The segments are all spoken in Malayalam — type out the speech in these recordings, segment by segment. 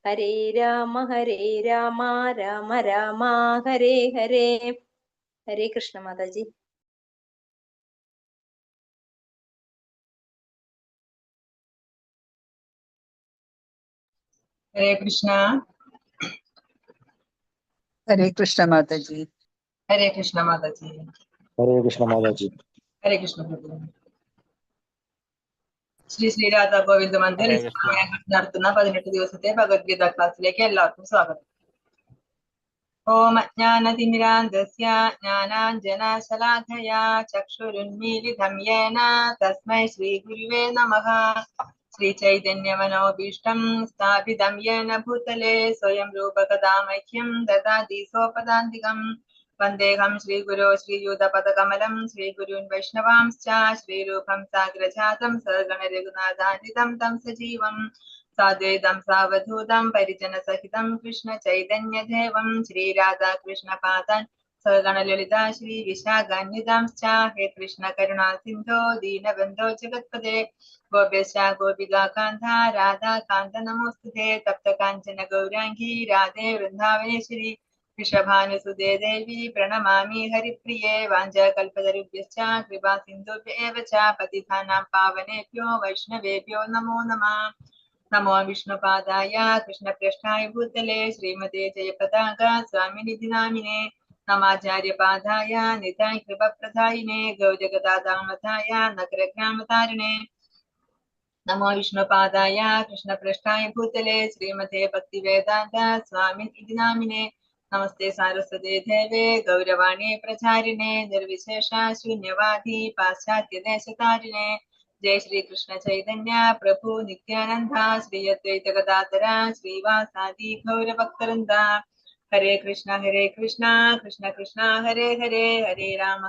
ഹരേ രാമ രാമ രാമ ഹരേ ഹരേ. ഹരേ കൃഷ്ണ മാതാജി. ഹരേ കൃഷ്ണ. ഹരേ കൃഷ്ണ മാതാജി. ഹരേ കൃഷ്ണ മാതാജി. ഹരേ കൃഷ്ണ മാതാജി. ഹരേ കൃഷ്ണ പ്രഭു. ശ്രീ ശ്രീ രാധാ ഗോവിന്ദ മന്ദിർ നടത്തുന്ന 18 ദിവസത്തെ ഭഗവത്ഗീത ക്ലാസ്സിലേക്ക് എല്ലാവർക്കും സ്വാഗതം. ഓം അജ്ഞാനതിമിരാന്ധസ്യ ജ്ഞാനാഞ്ജനശലാഖയാ ചക്ഷുരുന്മീലിതം യേന തസ്മൈ ശ്രീ ഗുരുവേ നമഃ. ശ്രീ ചൈതന്യമനോഭീഷ്ടം സ്ഥാപിതം യേന ഭൂതലേ സ്വയം രൂപകഥാ മഹ്യം ദദാതി സ്വപദാന്തികം. വന്ദേഹം ശ്രീഗുരോ ശ്രീയൂതപദകമലം ശ്രീഗുരുൻ വൈഷ്ണവാംശ്ച ശ്രീരൂപം സാഗ്രജാതം സഗണ രഘുനാഥാന്വിതം തം സജീവം സാദ്വൈതം സാവധൂതം പരിജനസഹിതം കൃഷ്ണ ചൈതന്യദേവം ശ്രീരാധാകൃഷ്ണപാദാൻ സഗണ ലളിതാ ശ്രീ വിശാഖാന്വിതാംശ്ച. ഹേ കൃഷ്ണ കരുണാ സിന്ധോ ദീനബന്ധോ ജഗത്പദേ ഗോപേശ ഗോപികാ കാന്ത രാധാകാന്ത നമോസ്തുതേ. തപ്ത കാഞ്ചന ഗൗരാംഗീ രാധേ വൃന്ദാവനേശ്വരി വൃഷഭാനുസുതേ ദേവി പ്രണമാമി ഹരിപ്രിയേ. വാഞ്ചകൽപതരുഭ്യശ്ച കൃപാ സിന്ധുഭ്യേവ ച പതിതാനാം പാവനേഭ്യോ വൈഷ്ണവേഭ്യോ നമോ നമഃ. നമോ വിഷ്ണുപാദായ കൃഷ്ണപ്രേഷ്ഠായ ഭൂതലേ ശ്രീമതേ ജയപതാക സ്വാമിനിധി നാമിനേ. നമാചാര്യപാദായ നിതായ് കൃപപ്രദായിനേ ഗൗരഗദാദാമതായ നഗരഗ്രാമതാരിണേ. നമോ വിഷ്ണുപാദായ കൃഷ്ണപ്രേഷ്ഠായ ഭൂതലേ ശ്രീമതേ ഭക്തിവേദാന്ത സ്വാമിനിധി നാമിനേ. നമസ്തേ സാരസ്വതേ ദേവേ ഗൗരവാണി പ്രചാരിണേ നിർവിശേഷ ശൂന്യവാദി പാശ്ചാത്യദേശതാരിണേ. ജയ ശ്രീ കൃഷ്ണ ചൈതന്യ പ്രഭു നിത്യാനന്ദ ശ്രീ അദ്വൈത ഗദാധര ശ്രീവാസാദി ഗൗരഭക്തവൃന്ദ. ഹരേ കൃഷ്ണ കൃഷ്ണ കൃഷ്ണ ഹരേ ഹരേ ഹരേ രാമ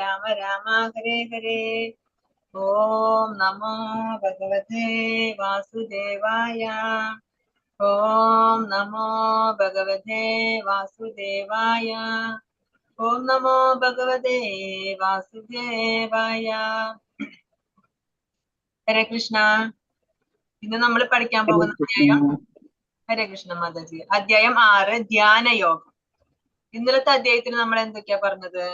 രാമ രാമ ഹരേ ഹരേ. ഓം നമോ ഭഗവതേ വാസുദേവായ. ഓം നമോ ഭഗവതേ വാസുദേവായ. ഓം നമോ ഭഗവതേ വാസുദേവായ. ഹരേ കൃഷ്ണ. ഇന്ന് നമ്മൾ പഠിക്കാൻ പോകുന്ന അധ്യായം, ഹരേ കൃഷ്ണ മാതാജി, അധ്യായം 6 ധ്യാനയോഗം. ഇന്നലത്തെ അധ്യായത്തിൽ നമ്മൾ എന്തൊക്കെയാ പറഞ്ഞത്?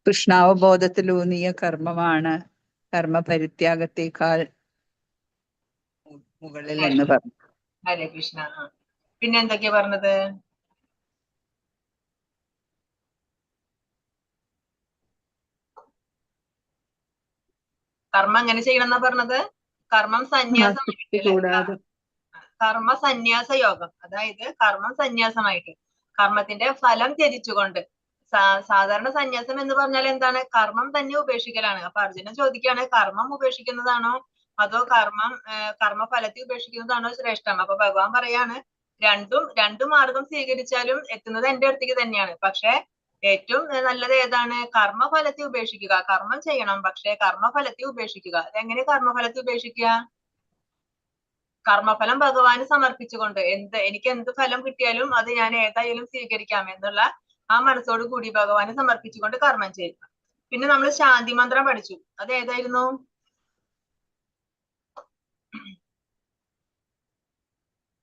കൃഷ്ണാവബോധത്തിലൂന്നിയ കർമ്മമാണ് കർമ്മപരിത്യാഗത്തെക്കാൾ മുകളിൽ എന്ന് പറഞ്ഞു. ഹരേ കൃഷ്ണ. പിന്നെ എന്തൊക്കെയാ പറഞ്ഞത്? കർമ്മം എങ്ങനെ ചെയ്യണം എന്നാ പറഞ്ഞത്? കർമ്മം സന്യാസമായിട്ട്, കർമ്മ സന്യാസ യോഗം, അതായത് കർമ്മം സന്യാസമായിട്ട്, കർമ്മത്തിന്റെ ഫലം ത്യജിച്ചുകൊണ്ട്. സാധാരണ സന്യാസം എന്ന് പറഞ്ഞാൽ എന്താണ്? കർമ്മം തന്നെ ഉപേക്ഷിക്കലാണ്. അപ്പൊ അർജുനൻ ചോദിക്കുകയാണ്, കർമ്മം ഉപേക്ഷിക്കുന്നതാണോ അതോ കർമ്മഫലത്തെ ഉപേക്ഷിക്കുന്നതാണോ ശ്രേഷ്ഠം? അപ്പൊ ഭഗവാൻ പറയാണ്, രണ്ടു മാർഗം സ്വീകരിച്ചാലും എത്തുന്നത് എന്റെ അടുത്തേക്ക് തന്നെയാണ്. പക്ഷെ ഏറ്റവും നല്ലത് ഏതാണ്? കർമ്മഫലത്തെ ഉപേക്ഷിക്കുക. കർമ്മം ചെയ്യണം, പക്ഷെ കർമ്മഫലത്തെ ഉപേക്ഷിക്കുക. അതെങ്ങനെ കർമ്മഫലത്തെ ഉപേക്ഷിക്കുക? കർമ്മഫലം ഭഗവാന് സമർപ്പിച്ചുകൊണ്ട്, എനിക്ക് എന്ത് ഫലം കിട്ടിയാലും അത് ഞാൻ ഏതായാലും സ്വീകരിക്കാം എന്നുള്ള ആ മനസ്സോട് കൂടി ഭഗവാന് സമർപ്പിച്ചുകൊണ്ട് കർമ്മം ചെയ്യുക. പിന്നെ നമ്മൾ ശാന്തി മന്ത്രം പഠിച്ചു. അത് ഏതായിരുന്നു?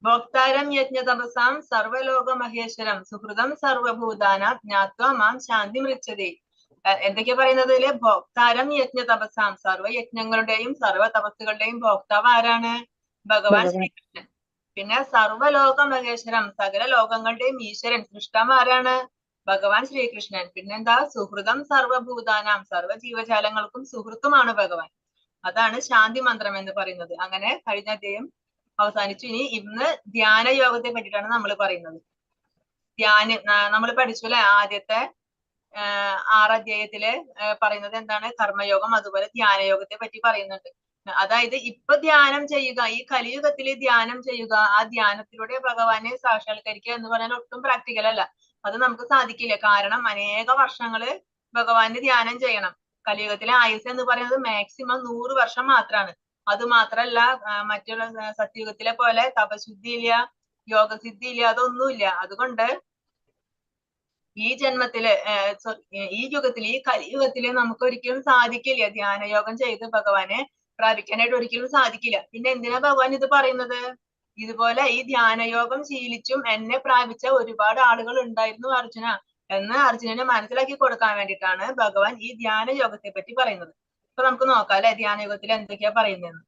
ഭോക്താരം യജ്ഞതപസാം സർവലോക മഹേശ്വരം സുഹൃതം സർവഭൂതാനാം ജ്ഞാത്വാ മാം ശാന്തി മൃച്ഛതി. എന്തൊക്കെയാ പറയുന്നത്? ഭോക്താരം യജ്ഞതപസാം, സർവയജ്ഞങ്ങളുടെയും സർവ തപസ്സുകളുടെയും ഭോക്താവ് ആരാണ്? ഭഗവാൻ ശ്രീകൃഷ്ണൻ. പിന്നെ സർവലോക മഹേശ്വരം, സകല ലോകങ്ങളുടെയും ഈശ്വരൻ സൃഷ്ടാവ് ആരാണ്? ഭഗവാൻ ശ്രീകൃഷ്ണൻ. പിന്നെന്താ? സുഹൃതം സർവഭൂതാനാം, സർവ ജീവജാലങ്ങൾക്കും സുഹൃത്തുമാണ് ഭഗവാൻ. അതാണ് ശാന്തി മന്ത്രം എന്ന് പറയുന്നത്. അങ്ങനെ കഴിഞ്ഞ അധ്യായം അവസാനിച്ചു. ഇന്ന് ധ്യാന യോഗത്തെ പറ്റിയിട്ടാണ് നമ്മൾ പറയുന്നത്. നമ്മൾ പഠിച്ചു അല്ലെ? ആദ്യത്തെ 6 അധ്യായത്തില് പറയുന്നത് എന്താണ്? കർമ്മയോഗം, അതുപോലെ ധ്യാനയോഗത്തെ പറ്റി പറയുന്നുണ്ട്. അതായത് ഇപ്പൊ ധ്യാനം ചെയ്യുക, ഈ കലിയുഗത്തില് ധ്യാനം ചെയ്യുക, ആ ധ്യാനത്തിലൂടെ ഭഗവാനെ സാക്ഷാത്കരിക്കുക എന്ന് പറഞ്ഞാൽ ഒട്ടും പ്രാക്ടിക്കൽ അല്ല. അത് നമുക്ക് സാധിക്കില്ല. കാരണം അനേക വർഷങ്ങള് ഭഗവാന് ധ്യാനം ചെയ്യണം. കലിയുഗത്തിലെ ആയുസ് എന്ന് പറയുന്നത് മാക്സിമം 100 വർഷം മാത്രമാണ്. അത് മാത്രല്ല, മറ്റുള്ള സത്യയുഗത്തിലെ പോലെ തപശുദ്ധി ഇല്ല, യോഗസിദ്ധി ഇല്ല, അതൊന്നുമില്ല. അതുകൊണ്ട് ഈ ജന്മത്തില്, ഈ യുഗത്തില്, ഈ കലിയുഗത്തില് നമുക്ക് ഒരിക്കലും സാധിക്കില്ല ധ്യാനയോഗം ചെയ്ത് ഭഗവാനെ പ്രാപിക്കാനായിട്ട് ഒരിക്കലും സാധിക്കില്ല. പിന്നെ എന്തിനാ ഭഗവാൻ ഇത് പറയുന്നത്? ഇതുപോലെ ഈ ധ്യാനയോഗം ശീലിച്ചും എന്നെ പ്രാപിച്ച ഒരുപാട് ആളുകൾ ഉണ്ടായിരുന്നു അർജുന എന്ന് അർജുനനെ മനസ്സിലാക്കി കൊടുക്കാൻ വേണ്ടിയിട്ടാണ് ഭഗവാൻ ഈ ധ്യാന യോഗത്തെ പറ്റി പറയുന്നത്. അപ്പൊ നമുക്ക് നോക്കാം അല്ലെ ധ്യാനയോഗത്തിൽ എന്തൊക്കെയാ പറയുന്നതെന്ന്.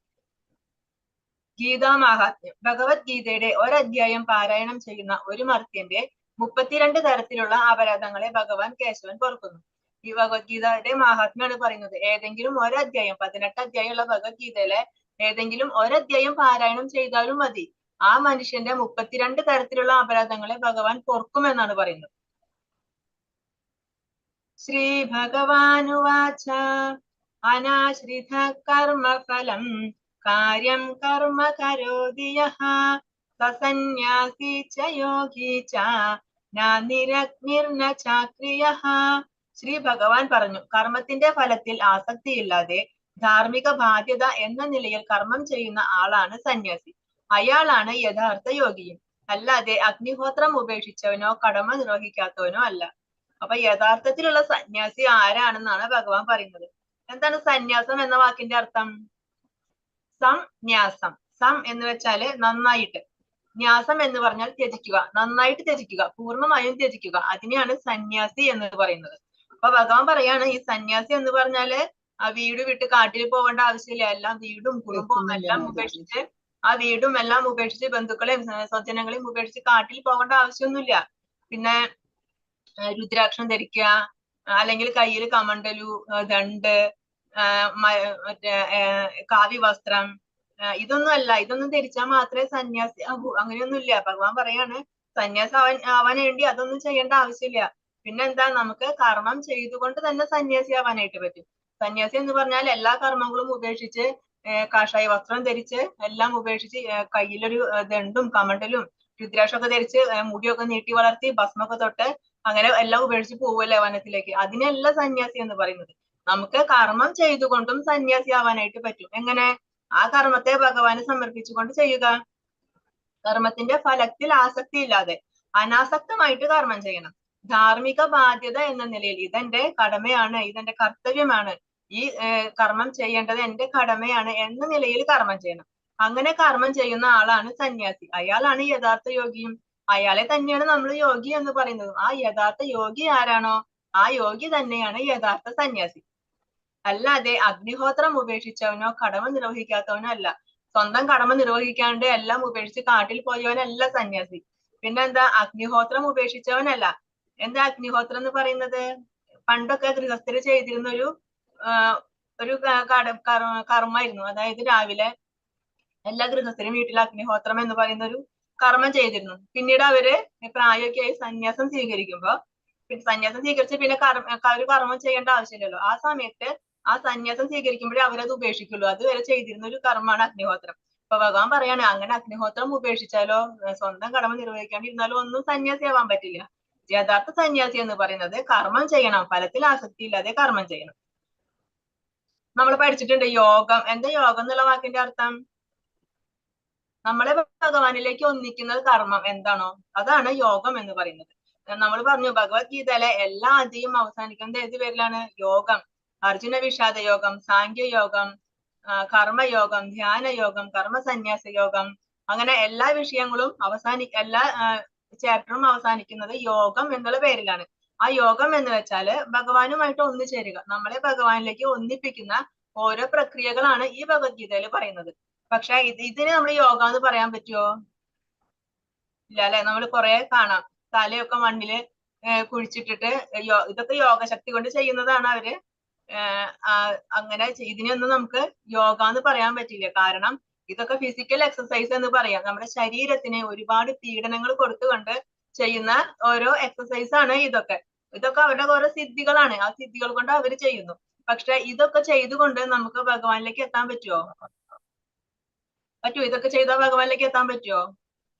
ഗീതാമാഹാത്മ്യം. ഭഗവത്ഗീതയുടെ ഒരധ്യായം പാരായണം ചെയ്യുന്ന ഒരു മർത്യന്റെ 32 തരത്തിലുള്ള അപരാധങ്ങളെ ഭഗവാൻ കേശവൻ പൊറുക്കുന്നു. ഈ ഭഗവത്ഗീതയുടെ മാഹാത്മ്യമാണ് പറയുന്നത്. ഏതെങ്കിലും ഒരധ്യായം 18 അധ്യായമുള്ള ഭഗവത്ഗീതയിലെ ഏതെങ്കിലും ഒരധ്യായം പാരായണം ചെയ്താലും മതി, ആ മനുഷ്യന്റെ 32 തരത്തിലുള്ള അപരാധങ്ങളെ ഭഗവാൻ പൊറുക്കുമെന്നാണ് പറയുന്നത്. ശ്രീ ഭഗവാനുവാച അനാശ്രിത കർമ്മഫലം കാര്യം കർമ്മ കരോതി യഃ സസന്യാസി ച യോഗി ച ന നിരഗ്നിർന ചാക്രിയഃ. ശ്രീ ഭഗവാൻ പറഞ്ഞു, കർമ്മത്തിന്റെ ഫലത്തിൽ ആസക്തിയില്ലാതെ ധാർമ്മിക ബാധ്യത എന്ന നിലയിൽ കർമ്മം ചെയ്യുന്ന ആളാണ് സന്യാസി. അയാളാണ് യഥാർത്ഥ യോഗിയും, അല്ലാതെ അഗ്നിഹോത്രം ഉപേക്ഷിച്ചവനോ കടമ നിർവഹിക്കാത്തവനോ അല്ല. അപ്പൊ യഥാർത്ഥത്തിലുള്ള സന്യാസി ആരാണെന്നാണ് ഭഗവാൻ പറയുന്നത്. എന്താണ് സന്യാസം എന്ന വാക്കിന്റെ അർത്ഥം? സംന്യാസം. സം എന്ന് വെച്ചാല് നന്നായിട്ട്, ന്യാസം എന്ന് പറഞ്ഞാൽ ത്യജിക്കുക, നന്നായിട്ട് ത്യജിക്കുക, പൂർണ്ണമായും ത്യജിക്കുക, അതിനെയാണ് സന്യാസി എന്ന് പറയുന്നത്. അപ്പൊ ഭഗവാൻ പറയാണ്, ഈ സന്യാസി എന്ന് പറഞ്ഞാല് ആ വീട് വിട്ട് കാട്ടിൽ പോകേണ്ട ആവശ്യമില്ല. എല്ലാം വീടും കുടുംബവും എല്ലാം ഉപേക്ഷിച്ച്, ആ വീടും എല്ലാം ഉപേക്ഷിച്ച്, ബന്ധുക്കളെയും സ്വജനങ്ങളെയും ഉപേക്ഷിച്ച് കാട്ടിൽ പോകേണ്ട ആവശ്യമൊന്നുമില്ല. പിന്നെ രുദ്രാക്ഷം ധരിക്കുക, അല്ലെങ്കിൽ കയ്യിൽ കമണ്ടലു, ദണ്ട്, മറ്റേ കാവ്യ വസ്ത്രം, ഇതൊന്നും അല്ല. ഇതൊന്നും ധരിച്ചാൽ മാത്രമേ സന്യാസി ആകൂ, അങ്ങനെയൊന്നുമില്ല. ഭഗവാൻ പറയാണ് സന്യാസി ആവാൻ വേണ്ടി അതൊന്നും ചെയ്യേണ്ട ആവശ്യമില്ല. പിന്നെന്താ, നമുക്ക് കർമ്മം ചെയ്തുകൊണ്ട് തന്നെ സന്യാസി ആവാനായിട്ട് പറ്റും. സന്യാസി എന്ന് പറഞ്ഞാൽ എല്ലാ കർമ്മങ്ങളും ഉപേക്ഷിച്ച്, കാഷായ വസ്ത്രം ധരിച്ച്, എല്ലാം ഉപേക്ഷിച്ച്, കയ്യിലൊരു ദണ്ടും കമണ്ടലും രുദ്രാക്ഷമൊക്കെ ധരിച്ച്, മുടിയൊക്കെ നീട്ടി വളർത്തി, ഭസ്മൊക്കെ തൊട്ട്, അങ്ങനെ എല്ലാം ഉപേക്ഷിച്ച് പോവല്ലേ വനത്തിലേക്ക്. അതിനല്ല സന്യാസി എന്ന് പറയുന്നത്. നമുക്ക് കർമ്മം ചെയ്തുകൊണ്ടും സന്യാസി ആവാനായിട്ട് പറ്റും. എങ്ങനെ? ആ കർമ്മത്തെ ഭഗവാന് സമർപ്പിച്ചുകൊണ്ട് ചെയ്യുക. കർമ്മത്തിന്റെ ഫലത്തിൽ ആസക്തി ഇല്ലാതെ അനാസക്തമായിട്ട് കർമ്മം ചെയ്യണം. ധാർമ്മിക ബാധ്യത എന്ന നിലയിൽ ഇതെന്റെ കടമയാണ്, ഇതെന്റെ കർത്തവ്യമാണ്, ഈ കർമ്മം ചെയ്യേണ്ടത് എന്റെ കടമയാണ് എന്ന നിലയിൽ കർമ്മം ചെയ്യണം. അങ്ങനെ കർമ്മം ചെയ്യുന്ന ആളാണ് സന്യാസി. അയാളാണ് യഥാർത്ഥ യോഗിയും. അയാളെ തന്നെയാണ് നമ്മൾ യോഗി എന്ന് പറയുന്നത്. ആ യഥാർത്ഥ യോഗി ആരാണോ ആ യോഗി തന്നെയാണ് യഥാർത്ഥ സന്യാസി. അല്ലാതെ അഗ്നിഹോത്രം ഉപേക്ഷിച്ചവനോ കടമ നിർവഹിക്കാത്തവനോ അല്ല. സ്വന്തം കടമ നിർവഹിക്കാണ്ട് എല്ലാം ഉപേക്ഷിച്ച് കാട്ടിൽ പോയവനല്ല സന്യാസി. പിന്നെന്താ, അഗ്നിഹോത്രം ഉപേക്ഷിച്ചവനല്ല. എന്താ അഗ്നിഹോത്രം എന്ന് പറയുന്നത്? പണ്ടൊക്കെ ഗൃഹസ്ഥര് ചെയ്തിരുന്ന ഒരു കർമ്മമായിരുന്നു. അതായത് രാവിലെ എല്ലാ ഗൃഹസ്ഥരും വീട്ടിൽ അഗ്നിഹോത്രം എന്ന് പറയുന്ന ഒരു കർമ്മം ചെയ്തിരുന്നു. പിന്നീട് അവര് പ്രായമൊക്കെ ആയി സന്യാസം സ്വീകരിക്കുമ്പോ, സന്യാസം സ്വീകരിച്ച് പിന്നെ ഒരു കർമ്മം ചെയ്യേണ്ട ആവശ്യമില്ലല്ലോ. ആ സമയത്ത് ആ സന്യാസം സ്വീകരിക്കുമ്പോഴേ അവരത് ഉപേക്ഷിക്കുള്ളൂ. അതുവരെ ചെയ്തിരുന്ന ഒരു കർമ്മമാണ് അഗ്നിഹോത്രം. അപ്പൊ ഭഗവാൻ പറയാണ്, അങ്ങനെ അഗ്നിഹോത്രം ഉപേക്ഷിച്ചാലോ സ്വന്തം കടമ നിർവഹിക്കാണ്ടിരുന്നാലോ ഒന്നും സന്യാസി ആവാൻ പറ്റില്ല. യഥാർത്ഥ സന്യാസി എന്ന് പറയുന്നത് കർമ്മം ചെയ്യണം, ഫലത്തിൽ ആസക്തി ഇല്ലാതെ കർമ്മം ചെയ്യണം. നമ്മൾ പഠിച്ചിട്ടുണ്ട് യോഗം. എന്താ യോഗം എന്നുള്ള വാക്കിന്റെ അർത്ഥം? നമ്മളെ ഭഗവാനിലേക്ക് ഒന്നിക്കുന്നത് കർമ്മം എന്താണോ അതാണ് യോഗം എന്ന് പറയുന്നത്. നമ്മൾ പറഞ്ഞു ഭഗവത്ഗീതയിലെ എല്ലാ അധ്യായവും അവസാനിക്കുന്നത് ഏത് പേരിലാണ്? യോഗം. അർജുന വിഷാദ യോഗം, സാഖ്യയോഗം, കർമ്മയോഗം, ധ്യാനയോഗം, കർമ്മസന്യാസ യോഗം, അങ്ങനെ എല്ലാ വിഷയങ്ങളും എല്ലാ ചാപ്റ്ററും അവസാനിക്കുന്നത് യോഗം എന്നുള്ള പേരിലാണ്. ആ യോഗം എന്ന് വെച്ചാല് ഭഗവാനുമായിട്ട് ഒന്നുചേരുക, നമ്മളെ ഭഗവാനിലേക്ക് ഒന്നിപ്പിക്കുന്ന ഓരോ പ്രക്രിയകളാണ് ഈ ഭഗവത്ഗീതയിൽ പറയുന്നത്. പക്ഷെ ഇതിന് നമ്മൾ യോഗ എന്ന് പറയാൻ പറ്റുമോ? ഇല്ല അല്ലെ. നമ്മൾ കുറെ കാണാം, തലയൊക്കെ മണ്ണില് കുഴിച്ചിട്ടിട്ട് ഇതൊക്കെ യോഗശക്തി കൊണ്ട് ചെയ്യുന്നതാണ് അവര്. അങ്ങനെ ഇതിനൊന്നും നമുക്ക് യോഗ എന്ന് പറയാൻ പറ്റില്ല. കാരണം ഇതൊക്കെ ഫിസിക്കൽ എക്സസൈസ് എന്ന് പറയാം. നമ്മുടെ ശരീരത്തിന് ഒരുപാട് പീഡനങ്ങൾ കൊടുത്തുകൊണ്ട് ചെയ്യുന്ന ഓരോ എക്സസൈസ് ആണ് ഇതൊക്കെ. ഇതൊക്കെ അവരുടെ ഓരോ സിദ്ധികളാണ്. ആ സിദ്ധികൾ കൊണ്ട് അവർ ചെയ്യുന്നു. പക്ഷെ ഇതൊക്കെ ചെയ്തുകൊണ്ട് നമുക്ക് ഭഗവാനിലേക്ക് എത്താൻ പറ്റുമോ? പറ്റുമോ? ഇതൊക്കെ ചെയ്താൽ ഭഗവാനിലേക്ക് എത്താൻ പറ്റുമോ?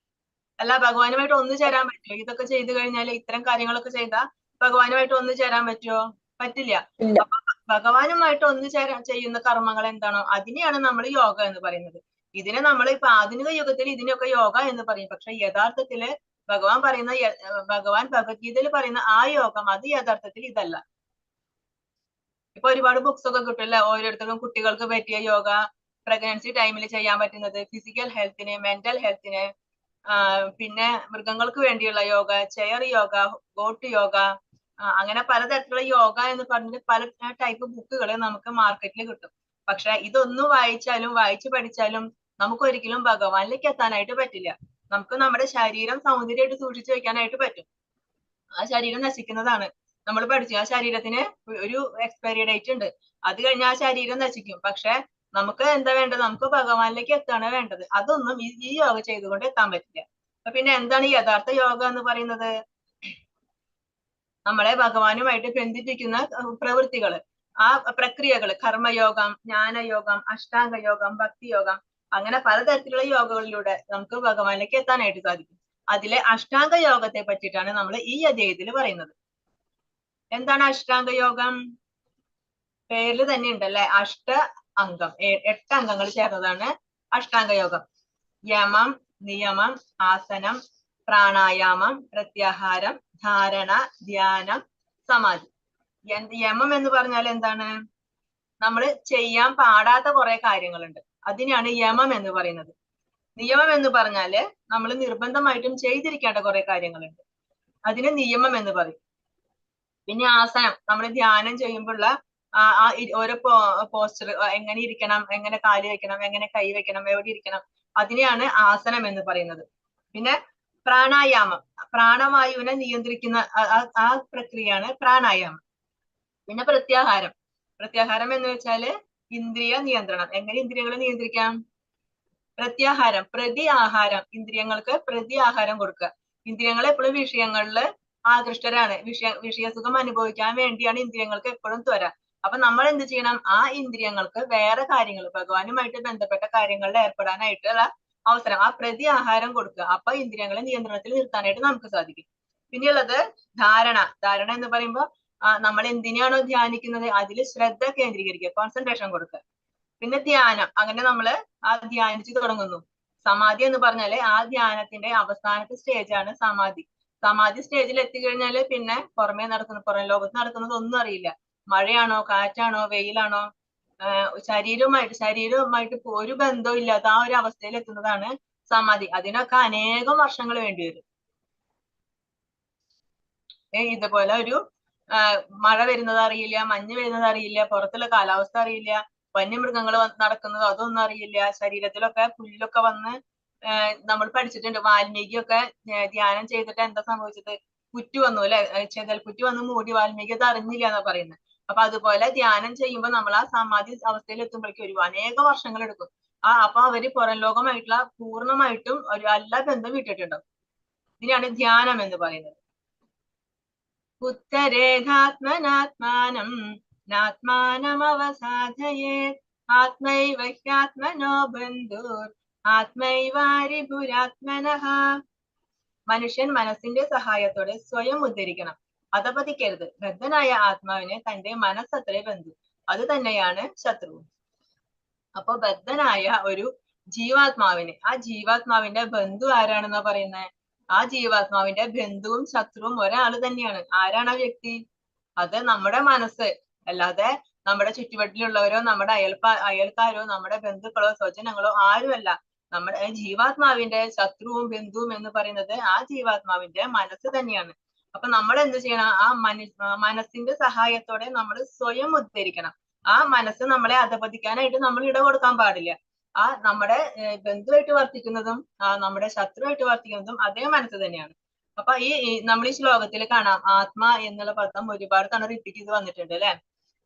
അല്ല, ഭഗവാനുമായിട്ട് ഒന്നു ചേരാൻ പറ്റുമോ? ഇതൊക്കെ ചെയ്തു കഴിഞ്ഞാൽ, ഇത്തരം കാര്യങ്ങളൊക്കെ ചെയ്താൽ ഭഗവാനുമായിട്ട് ഒന്നു ചേരാൻ പറ്റുമോ? പറ്റില്ല. അപ്പൊ ഭഗവാനുമായിട്ട് ഒന്നു ചെയ്യുന്ന കർമ്മങ്ങൾ എന്താണോ അതിനെയാണ് നമ്മൾ യോഗ എന്ന് പറയുന്നത്. ഇതിനെ നമ്മൾ ഇപ്പൊ ആധുനിക യുഗത്തിൽ ഇതിനൊക്കെ യോഗ എന്ന് പറയും. പക്ഷെ യഥാർത്ഥത്തില് ഭഗവാൻ ഭഗവത്ഗീതയിൽ പറയുന്ന ആ യോഗം അത് യഥാർത്ഥത്തിൽ ഇതല്ല. ഇപ്പൊ ഒരുപാട് ബുക്സ് ഒക്കെ കിട്ടുമല്ലേ, ഓരോരുത്തർക്കും കുട്ടികൾക്ക് പറ്റിയ യോഗ, പ്രഗ്നൻസി ടൈമിൽ ചെയ്യാൻ പറ്റുന്നത്, ഫിസിക്കൽ ഹെൽത്തിന്, മെന്റൽ ഹെൽത്തിന്, പിന്നെ മൃഗങ്ങൾക്ക് വേണ്ടിയുള്ള യോഗ, ചെയർ യോഗ, ഗോട്ട് യോഗ, അങ്ങനെ പലതരത്തിലുള്ള യോഗ എന്ന് പറഞ്ഞിട്ട് പല ടൈപ്പ് ബുക്കുകൾ നമുക്ക് മാർക്കറ്റിൽ കിട്ടും. പക്ഷെ ഇതൊന്നും വായിച്ചു പഠിച്ചാലും നമുക്ക് ഒരിക്കലും ഭഗവാനിലേക്ക് എത്താനായിട്ട് പറ്റില്ല. നമുക്ക് നമ്മുടെ ശരീരം സൗന്ദര്യമായിട്ട് സൂക്ഷിച്ചു വെക്കാനായിട്ട് പറ്റും. ആ ശരീരം നശിക്കുന്നതാണ്. നമ്മൾ പഠിച്ചു ആ ശരീരത്തിന് ഒരു എക്സ്പയറി ഡേറ്റ് ഉണ്ട്. അത് കഴിഞ്ഞാൽ ആ ശരീരം നശിക്കും. പക്ഷെ നമുക്ക് എന്താ വേണ്ടത്? നമുക്ക് ഭഗവാനിലേക്ക് എത്താണ് വേണ്ടത്. അതൊന്നും ഈ യോഗ ചെയ്തുകൊണ്ട് എത്താൻ പറ്റില്ല. അപ്പൊ പിന്നെ എന്താണ് ഈ യഥാർത്ഥ യോഗ എന്ന് പറയുന്നത്? നമ്മളെ ഭഗവാനുമായിട്ട് ബന്ധിപ്പിക്കുന്ന പ്രവൃത്തികള്, ആ പ്രക്രിയകള്, കർമ്മയോഗം, ജ്ഞാനയോഗം, അഷ്ടാംഗ യോഗം, ഭക്തിയോഗം, അങ്ങനെ പലതരത്തിലുള്ള യോഗകളിലൂടെ നമുക്ക് ഭഗവാനിലേക്ക് എത്താനായിട്ട് സാധിക്കും. അതിലെ അഷ്ടാംഗ യോഗത്തെ പറ്റിയിട്ടാണ് നമ്മൾ ഈ അധ്യായത്തിൽ പറയുന്നത്. എന്താണ് അഷ്ടാംഗ യോഗം? പേരിൽ തന്നെ ഉണ്ടല്ലേ, അഷ്ട അംഗം, 8 അംഗങ്ങൾ ചേർന്നതാണ് അഷ്ടാംഗ യോഗം. യമം, നിയമം, ആസനം, പ്രാണായാമം, പ്രത്യാഹാരം, ധാരണ, ധ്യാനം, സമാധി. യമം എന്ന് പറഞ്ഞാൽ എന്താണ്? നമ്മൾ ചെയ്യാൻ പാടാത്ത കുറെ കാര്യങ്ങളുണ്ട്, അതിനാണ് യമം എന്ന് പറയുന്നത്. നിയമം എന്ന് പറഞ്ഞാല് നമ്മൾ നിർബന്ധമായിട്ടും ചെയ്തിരിക്കേണ്ട കുറെ കാര്യങ്ങളുണ്ട്, അതിന് നിയമം എന്ന് പറയും. പിന്നെ ആസനം, നമ്മൾ ധ്യാനം ചെയ്യുമ്പോഴുള്ള ഓരോ പോസ്റ്റർ, എങ്ങനെ ഇരിക്കണം, എങ്ങനെ കാല് വെക്കണം, എങ്ങനെ കൈ വെക്കണം, എവിടെ ഇരിക്കണം, അതിനെയാണ് ആസനം എന്ന് പറയുന്നത്. പിന്നെ പ്രാണായാമം, പ്രാണവായുവിനെ നിയന്ത്രിക്കുന്ന ആ പ്രക്രിയയാണ് പ്രാണായാമം. പിന്നെ പ്രത്യാഹാരം, പ്രത്യാഹാരം എന്ന് വെച്ചാല് ഇന്ദ്രിയ നിയന്ത്രണം. എങ്ങനെ ഇന്ദ്രിയങ്ങളെ നിയന്ത്രിക്കാം? പ്രത്യാഹാരം, പ്രതി ആഹാരം, ഇന്ദ്രിയങ്ങൾക്ക് പ്രതി ആഹാരം കൊടുക്കുക. ഇന്ദ്രിയങ്ങൾ എപ്പോഴും വിഷയങ്ങളിൽ ആകൃഷ്ടരാണ്, വിഷയസുഖം അനുഭവിക്കാൻ വേണ്ടിയാണ് ഇന്ദ്രിയങ്ങൾക്ക് എപ്പോഴും ത്വര. അപ്പൊ നമ്മൾ എന്ത് ചെയ്യണം? ആ ഇന്ദ്രിയങ്ങൾക്ക് വേറെ കാര്യങ്ങൾ, ഭഗവാനുമായിട്ട് ബന്ധപ്പെട്ട കാര്യങ്ങളിൽ ഏർപ്പെടാനായിട്ടുള്ള അവസരം, ആ പ്രതി ആഹാരം കൊടുക്കുക. അപ്പൊ ഇന്ദ്രിയങ്ങളെ നിയന്ത്രണത്തിൽ നിർത്താനായിട്ട് നമുക്ക് സാധിക്കും. പിന്നെയുള്ളത് ധാരണ. ധാരണ എന്ന് പറയുമ്പോൾ നമ്മൾ എന്തിനാണോ ധ്യാനിക്കുന്നത് അതിൽ ശ്രദ്ധ കേന്ദ്രീകരിക്കുക, കോൺസെൻട്രേഷൻ കൊടുക്കുക. പിന്നെ ധ്യാനം, അങ്ങനെ നമ്മള് ആ ധ്യാനിച്ചു തുടങ്ങുന്നു. സമാധി എന്ന് പറഞ്ഞാല് ആ ധ്യാനത്തിന്റെ അവസാനത്തെ സ്റ്റേജാണ് സമാധി. സമാധി സ്റ്റേജിൽ എത്തിക്കഴിഞ്ഞാല് പിന്നെ പുറമേ നടക്കുന്ന, പുറം ലോകത്ത് നടക്കുന്നത് ഒന്നും അറിയില്ല. മഴയാണോ, കാറ്റാണോ, വെയിലാണോ, ശരീരവുമായിട്ട് ഒരു ബന്ധവും ഇല്ലാത്ത ആ ഒരു അവസ്ഥയിൽ എത്തുന്നതാണ് സമാധി. അതിനൊക്കെ അനേകം വർഷങ്ങൾ വേണ്ടി വരും. ഇതുപോലെ ഒരു മഴ വരുന്നത് അറിയില്ല, മഞ്ഞ് വരുന്നത് അറിയില്ല, പുറത്തുള്ള കാലാവസ്ഥ അറിയില്ല, വന്യമൃഗങ്ങൾ നടക്കുന്നത് അതൊന്നും അറിയില്ല, ശരീരത്തിലൊക്കെ പുല്ലൊക്കെ വന്ന് നമ്മൾ പഠിച്ചിട്ടുണ്ട്. വാൽമീകിയൊക്കെ ധ്യാനം ചെയ്തിട്ട് എന്താ സംഭവിച്ചത്? പുറ്റു വന്നു അല്ലെ, ചെതൽപുറ്റു വന്ന് മൂടി. വാൽമീകി അത് അറിഞ്ഞില്ല എന്നാ പറയുന്നത്. അപ്പൊ അതുപോലെ ധ്യാനം ചെയ്യുമ്പോൾ നമ്മൾ ആ സമാധി അവസ്ഥയിൽ എത്തുമ്പോഴേക്കും അനേക വർഷങ്ങൾ എടുക്കും. അപ്പൊ അവര് പുറം ലോകമായിട്ടുള്ള പൂർണ്ണമായിട്ടും ഒരു എല്ലാ ബന്ധം വിട്ടിട്ടുണ്ടാവും. ഇതിനാണ് ധ്യാനം എന്ന് പറയുന്നത്. ഉത്തരേധാത്മനാത്മാനം നാത്മാനമവസാധയേത് ആത്മൈവ ഹ്യാത്മനോ ബന്ധുർ ആത്മൈവാരിഭുരാത്മനഃ. മനുഷ്യൻ മനസ്സിന്റെ സഹായത്തോടെ സ്വയം ഉദ്ധരിക്കണം, അധപതിക്കരുത്. ബദ്ധനായ ആത്മാവിനെ തന്റെ മനസ്സത്രേ ബന്ധു, അത് തന്നെയാണ് ശത്രുവും. അപ്പൊ ബദ്ധനായ ഒരു ജീവാത്മാവിന്, ആ ജീവാത്മാവിന്റെ ബന്ധു ആരാണെന്നാ പറയുന്നത്? ആ ജീവാത്മാവിന്റെ ബന്ധുവും ശത്രുവും ഒരാൾ തന്നെയാണ്. ആരാണ് ആ വ്യക്തി? അത് നമ്മുടെ മനസ്സ്, അല്ലാതെ നമ്മുടെ ചുറ്റുവട്ടിലുള്ളവരോ നമ്മുടെ അയൽക്കാരോ നമ്മുടെ ബന്ധുക്കളോ സ്വജനങ്ങളോ ആരുമല്ല. നമ്മുടെ ജീവാത്മാവിന്റെ ശത്രുവും ബന്ധുവും എന്ന് പറയുന്നത് ആ ജീവാത്മാവിന്റെ മനസ്സ് തന്നെയാണ്. അപ്പൊ നമ്മൾ എന്ത് ചെയ്യണം? ആ മനസ്സിന്റെ സഹായത്തോടെ നമ്മൾ സ്വയം ഉദ്ധരിക്കണം. ആ മനസ്സ് നമ്മളെ അധപതിക്കാനായിട്ട് നമ്മൾ ഇട കൊടുക്കാൻ പാടില്ല. ആ നമ്മുടെ ബന്ധുവായിട്ട് വർത്തിക്കുന്നതും നമ്മുടെ ശത്രുവായിട്ട് വർത്തിക്കുന്നതും അതേ മനസ്സ് തന്നെയാണ്. അപ്പൊ നമ്മൾ ഈ ശ്ലോകത്തിൽ കാണാം, ആത്മാ എന്നുള്ള പദം ഒരുപാട് തവണ റിപ്പീറ്റ് ചെയ്ത് വന്നിട്ടുണ്ട് അല്ലെ.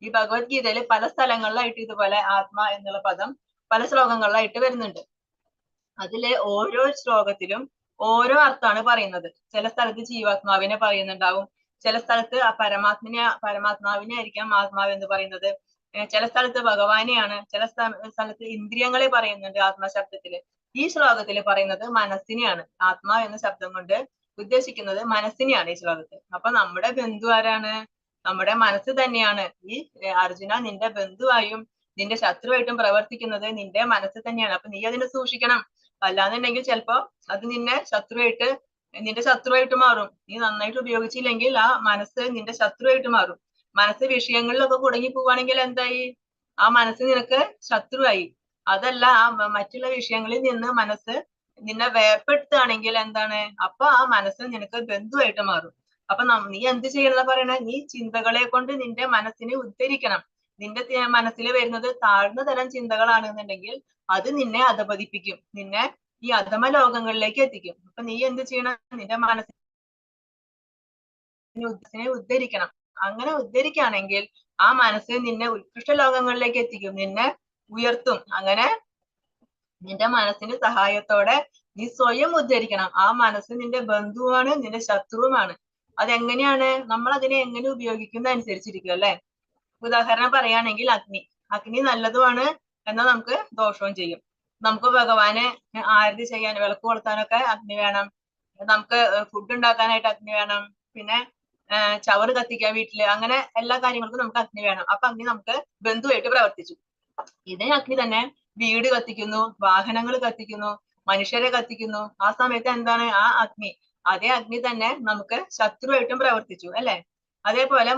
ഈ ഭഗവത്ഗീതയിൽ പല സ്ഥലങ്ങളിലായിട്ട് ഇതുപോലെ ആത്മാ എന്നുള്ള പദം പല ശ്ലോകങ്ങളിലായിട്ട് വരുന്നുണ്ട്. അതിലെ ഓരോ ശ്ലോകത്തിലും ഓരോ അർത്ഥമാണ് പറയുന്നത്. ചില സ്ഥലത്ത് ജീവാത്മാവിനെ പറയുന്നുണ്ടാവും, ചില സ്ഥലത്ത് പരമാത്മാവിനെ ആയിരിക്കാം ആത്മാവ് എന്ന് പറയുന്നത്, ചില സ്ഥലത്ത് ഭഗവാനെയാണ്, ചില സ്ഥലത്ത് ഇന്ദ്രിയങ്ങളെ പറയുന്നുണ്ട് ആത്മശബ്ദത്തില്. ഈ ശ്ലോകത്തിൽ പറയുന്നത് മനസ്സിനെയാണ്. ആത്മാ എന്ന ശബ്ദം കൊണ്ട് ഉദ്ദേശിക്കുന്നത് മനസ്സിനെയാണ് ഈ ശ്ലോകത്തിൽ. അപ്പൊ നമ്മുടെ ബന്ധു ആരാണ്? നമ്മുടെ മനസ്സ് തന്നെയാണ്. ഈ അർജുന, നിന്റെ ബന്ധുവായും നിന്റെ ശത്രുവായിട്ടും പ്രവർത്തിക്കുന്നത് നിന്റെ മനസ്സ് തന്നെയാണ്. അപ്പൊ നീ അതിനെ സൂക്ഷിക്കണം. അല്ലാന്നുണ്ടെങ്കിൽ ചിലപ്പോ അത് നിന്റെ ശത്രുവായിട്ട് മാറും. നീ നന്നായിട്ട് ഉപയോഗിച്ചില്ലെങ്കിൽ ആ മനസ്സ് നിന്റെ ശത്രുവായിട്ട് മാറും. മനസ്സ് വിഷയങ്ങളിലൊക്കെ കുടുങ്ങി പോവുകയാണെങ്കിൽ എന്തായി? ആ മനസ്സ് നിനക്ക് ശത്രുവായി. അതല്ല മറ്റുള്ള വിഷയങ്ങളിൽ നിന്ന് മനസ്സ് നിന്നെ വേർപ്പെടുത്തുകയാണെങ്കിൽ എന്താണ്, അപ്പൊ ആ മനസ്സ് നിനക്ക് ബന്ധുവായിട്ട് മാറും. അപ്പൊ നീ എന്ത് ചെയ്യണമെന്ന് പറയണ, നീ ചിന്തകളെ കൊണ്ട് നിന്റെ മനസ്സിനെ ഉദ്ധരിക്കണം. നിന്റെ മനസ്സിൽ വരുന്നത് താഴ്ന്ന തരം ചിന്തകളാണെന്നുണ്ടെങ്കിൽ അത് നിന്നെ അധപതിപ്പിക്കും, നിന്നെ ഈ അധമ ലോകങ്ങളിലേക്ക് എത്തിക്കും. അപ്പൊ നീ എന്ത് ചെയ്യണം, നിന്റെ മനസ്സിനെ ഉദ്ധരിക്കണം. അങ്ങനെ ഉദ്ധരിക്കുകയാണെങ്കിൽ ആ മനസ്സ് നിന്നെ ഉത്കൃഷ്ട ലോകങ്ങളിലേക്ക് എത്തിക്കും, നിന്നെ ഉയർത്തും. അങ്ങനെ നിന്റെ മനസ്സിന്റെ സഹായത്തോടെ നീ സ്വയം ഉദ്ധരിക്കണം. ആ മനസ്സ് നിന്റെ ബന്ധുവാണ്, നിന്റെ ശത്രുവുമാണ്. അതെങ്ങനെയാണ്, നമ്മൾ അതിനെ എങ്ങനെ ഉപയോഗിക്കുന്ന അനുസരിച്ചിരിക്കും അല്ലെ. ഉദാഹരണം പറയുകയാണെങ്കിൽ അഗ്നി നല്ലതുമാണ് എന്നാൽ നമുക്ക് ദോഷവും ചെയ്യും. നമുക്ക് ഭഗവാനെ ആരതി ചെയ്യാൻ, വിളക്ക് കൊളുത്താനൊക്കെ അഗ്നി വേണം. നമുക്ക് ഫുഡ് ഉണ്ടാക്കാനായിട്ട് അഗ്നി വേണം. പിന്നെ ചവറ് കത്തിക്കാൻ വീട്ടില്, അങ്ങനെ എല്ലാ കാര്യങ്ങൾക്കും നമുക്ക് അഗ്നി വേണം. അപ്പൊ അഗ്നി നമുക്ക് ബന്ധുവായിട്ട് പ്രവർത്തിച്ചു. ഇതേ അഗ്നി തന്നെ വീട് കത്തിക്കുന്നു, വാഹനങ്ങൾ കത്തിക്കുന്നു, മനുഷ്യരെ കത്തിക്കുന്നു. ആ സമയത്ത് എന്താണ്, ആ അഗ്നി, അതേ അഗ്നി തന്നെ നമുക്ക് ശത്രുവായിട്ടും പ്രവർത്തിച്ചു അല്ലെ. അതേപോലെ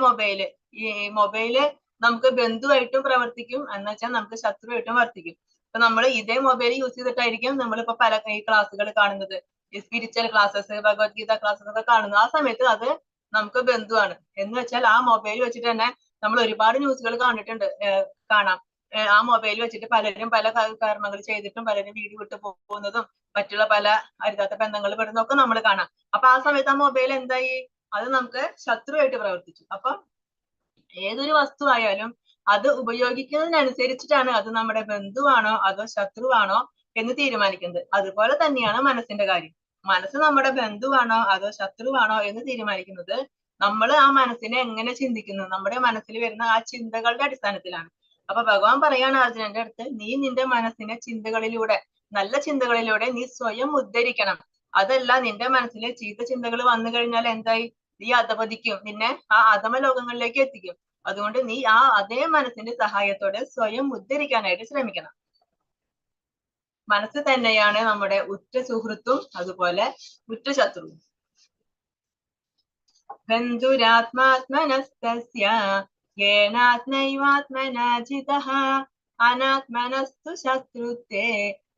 ഈ മൊബൈല് നമുക്ക് ബന്ധുവായിട്ടും പ്രവർത്തിക്കും, എന്ന് വെച്ചാൽ നമുക്ക് ശത്രുവായിട്ടും വർത്തിക്കും. ഇപ്പൊ നമ്മൾ ഇതേ മൊബൈൽ യൂസ് ചെയ്തിട്ടായിരിക്കും നമ്മളിപ്പോ പല ക്ലാസ്സുകൾ കാണുന്നത്, ഈ സ്പിരിച്വൽ ക്ലാസ്സസ്, ഭഗവത്ഗീത ക്ലാസ്സസ് ഒക്കെ കാണുന്നു. ആ സമയത്ത് അത് നമുക്ക് ബന്ധുവാണ്. എന്ന് വെച്ചാൽ ആ മൊബൈൽ വെച്ചിട്ട് തന്നെ നമ്മൾ ഒരുപാട് ന്യൂസുകൾ കാണാം. ആ മൊബൈൽ വെച്ചിട്ട് പലരും പല കർമ്മങ്ങൾ ചെയ്തിട്ടും പലരും വീട് വിട്ടു പോകുന്നതും മറ്റുള്ള പല അരുതാത്ത ബന്ധങ്ങൾ പെടുന്നതൊക്കെ നമ്മൾ കാണാം. അപ്പൊ ആ സമയത്ത് ആ മൊബൈൽ എന്തായി, അത് നമുക്ക് ശത്രുവായിട്ട് പ്രവർത്തിച്ചു. അപ്പൊ ഏതൊരു വസ്തു ആയാലും അത് ഉപയോഗിക്കുന്നതിനനുസരിച്ചിട്ടാണ് അത് നമ്മുടെ ബന്ധുവാണോ അതോ ശത്രുവാണോ എന്ന് തീരുമാനിക്കുന്നത്. അതുപോലെ തന്നെയാണ് മനസ്സിന്റെ കാര്യം. മനസ്സ് നമ്മുടെ ബന്ധുവാണോ അതോ ശത്രുവാണോ എന്ന് തീരുമാനിക്കുന്നത് നമ്മൾ ആ മനസ്സിനെ എങ്ങനെ ചിന്തിക്കുന്നു, നമ്മുടെ മനസ്സിൽ വരുന്ന ആ ചിന്തകളുടെ അടിസ്ഥാനത്തിലാണ്. അപ്പൊ ഭഗവാൻ പറയാണ് അർജുനന്റെ അടുത്ത്, നീ നിന്റെ മനസ്സിനെ ചിന്തകളിലൂടെ, നല്ല ചിന്തകളിലൂടെ നീ സ്വയം ഉദ്ധരിക്കണം. അതല്ല നിന്റെ മനസ്സിലെ ചീത്ത ചിന്തകൾ വന്നു കഴിഞ്ഞാൽ എന്തായി, നീ അധപതിക്കും, നിന്നെ ആ അധമ ലോകങ്ങളിലേക്ക് എത്തിക്കും. അതുകൊണ്ട് നീ ആ അതേ മനസ്സിന്റെ സഹായത്തോടെ സ്വയം ഉദ്ധരിക്കാനായിട്ട് ശ്രമിക്കണം. മനസ്സ് തന്നെയാണ് നമ്മുടെ ഉറ്റ സുഹൃത്തും അതുപോലെ ഉറ്റ ശത്രുവും. ബന്ധുരാത്മാത്മനസ്തസ്യ യേനാത്മൈവാത്മനാ ജിതഃ അനാത്മനസ്തു ശത്രുത്വേ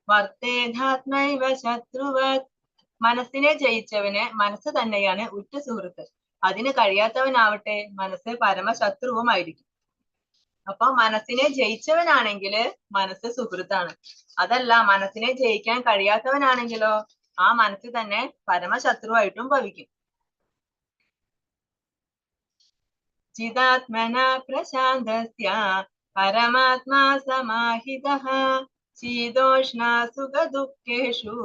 വർത്തേധാത്മൈവ ശത്രുവത്. മനസ്സിനെ ജയിച്ചവന് മനസ്സ് തന്നെയാണ് ഉറ്റ സുഹൃത്ത്, അതിന് കഴിയാത്തവനാവട്ടെ മനസ്സ് പരമശത്രുവുമായിരിക്കും. അപ്പൊ മനസ്സിനെ ജയിച്ചവനാണെങ്കിൽ മനസ്സ് സുഹൃത്താണ്. അതല്ല മനസ്സിനെ ജയിക്കാൻ കഴിയാത്തവനാണെങ്കിലോ ആ മനസ്സ് തന്നെ പരമശത്രുവായിട്ടും ഭവിക്കും. ചിദാത്മന പ്രശാന്തസ്യ പരമാത്മാ സമാഹിതഃ ശീതോഷ്ണ സുഖ ദുഃഖേഷു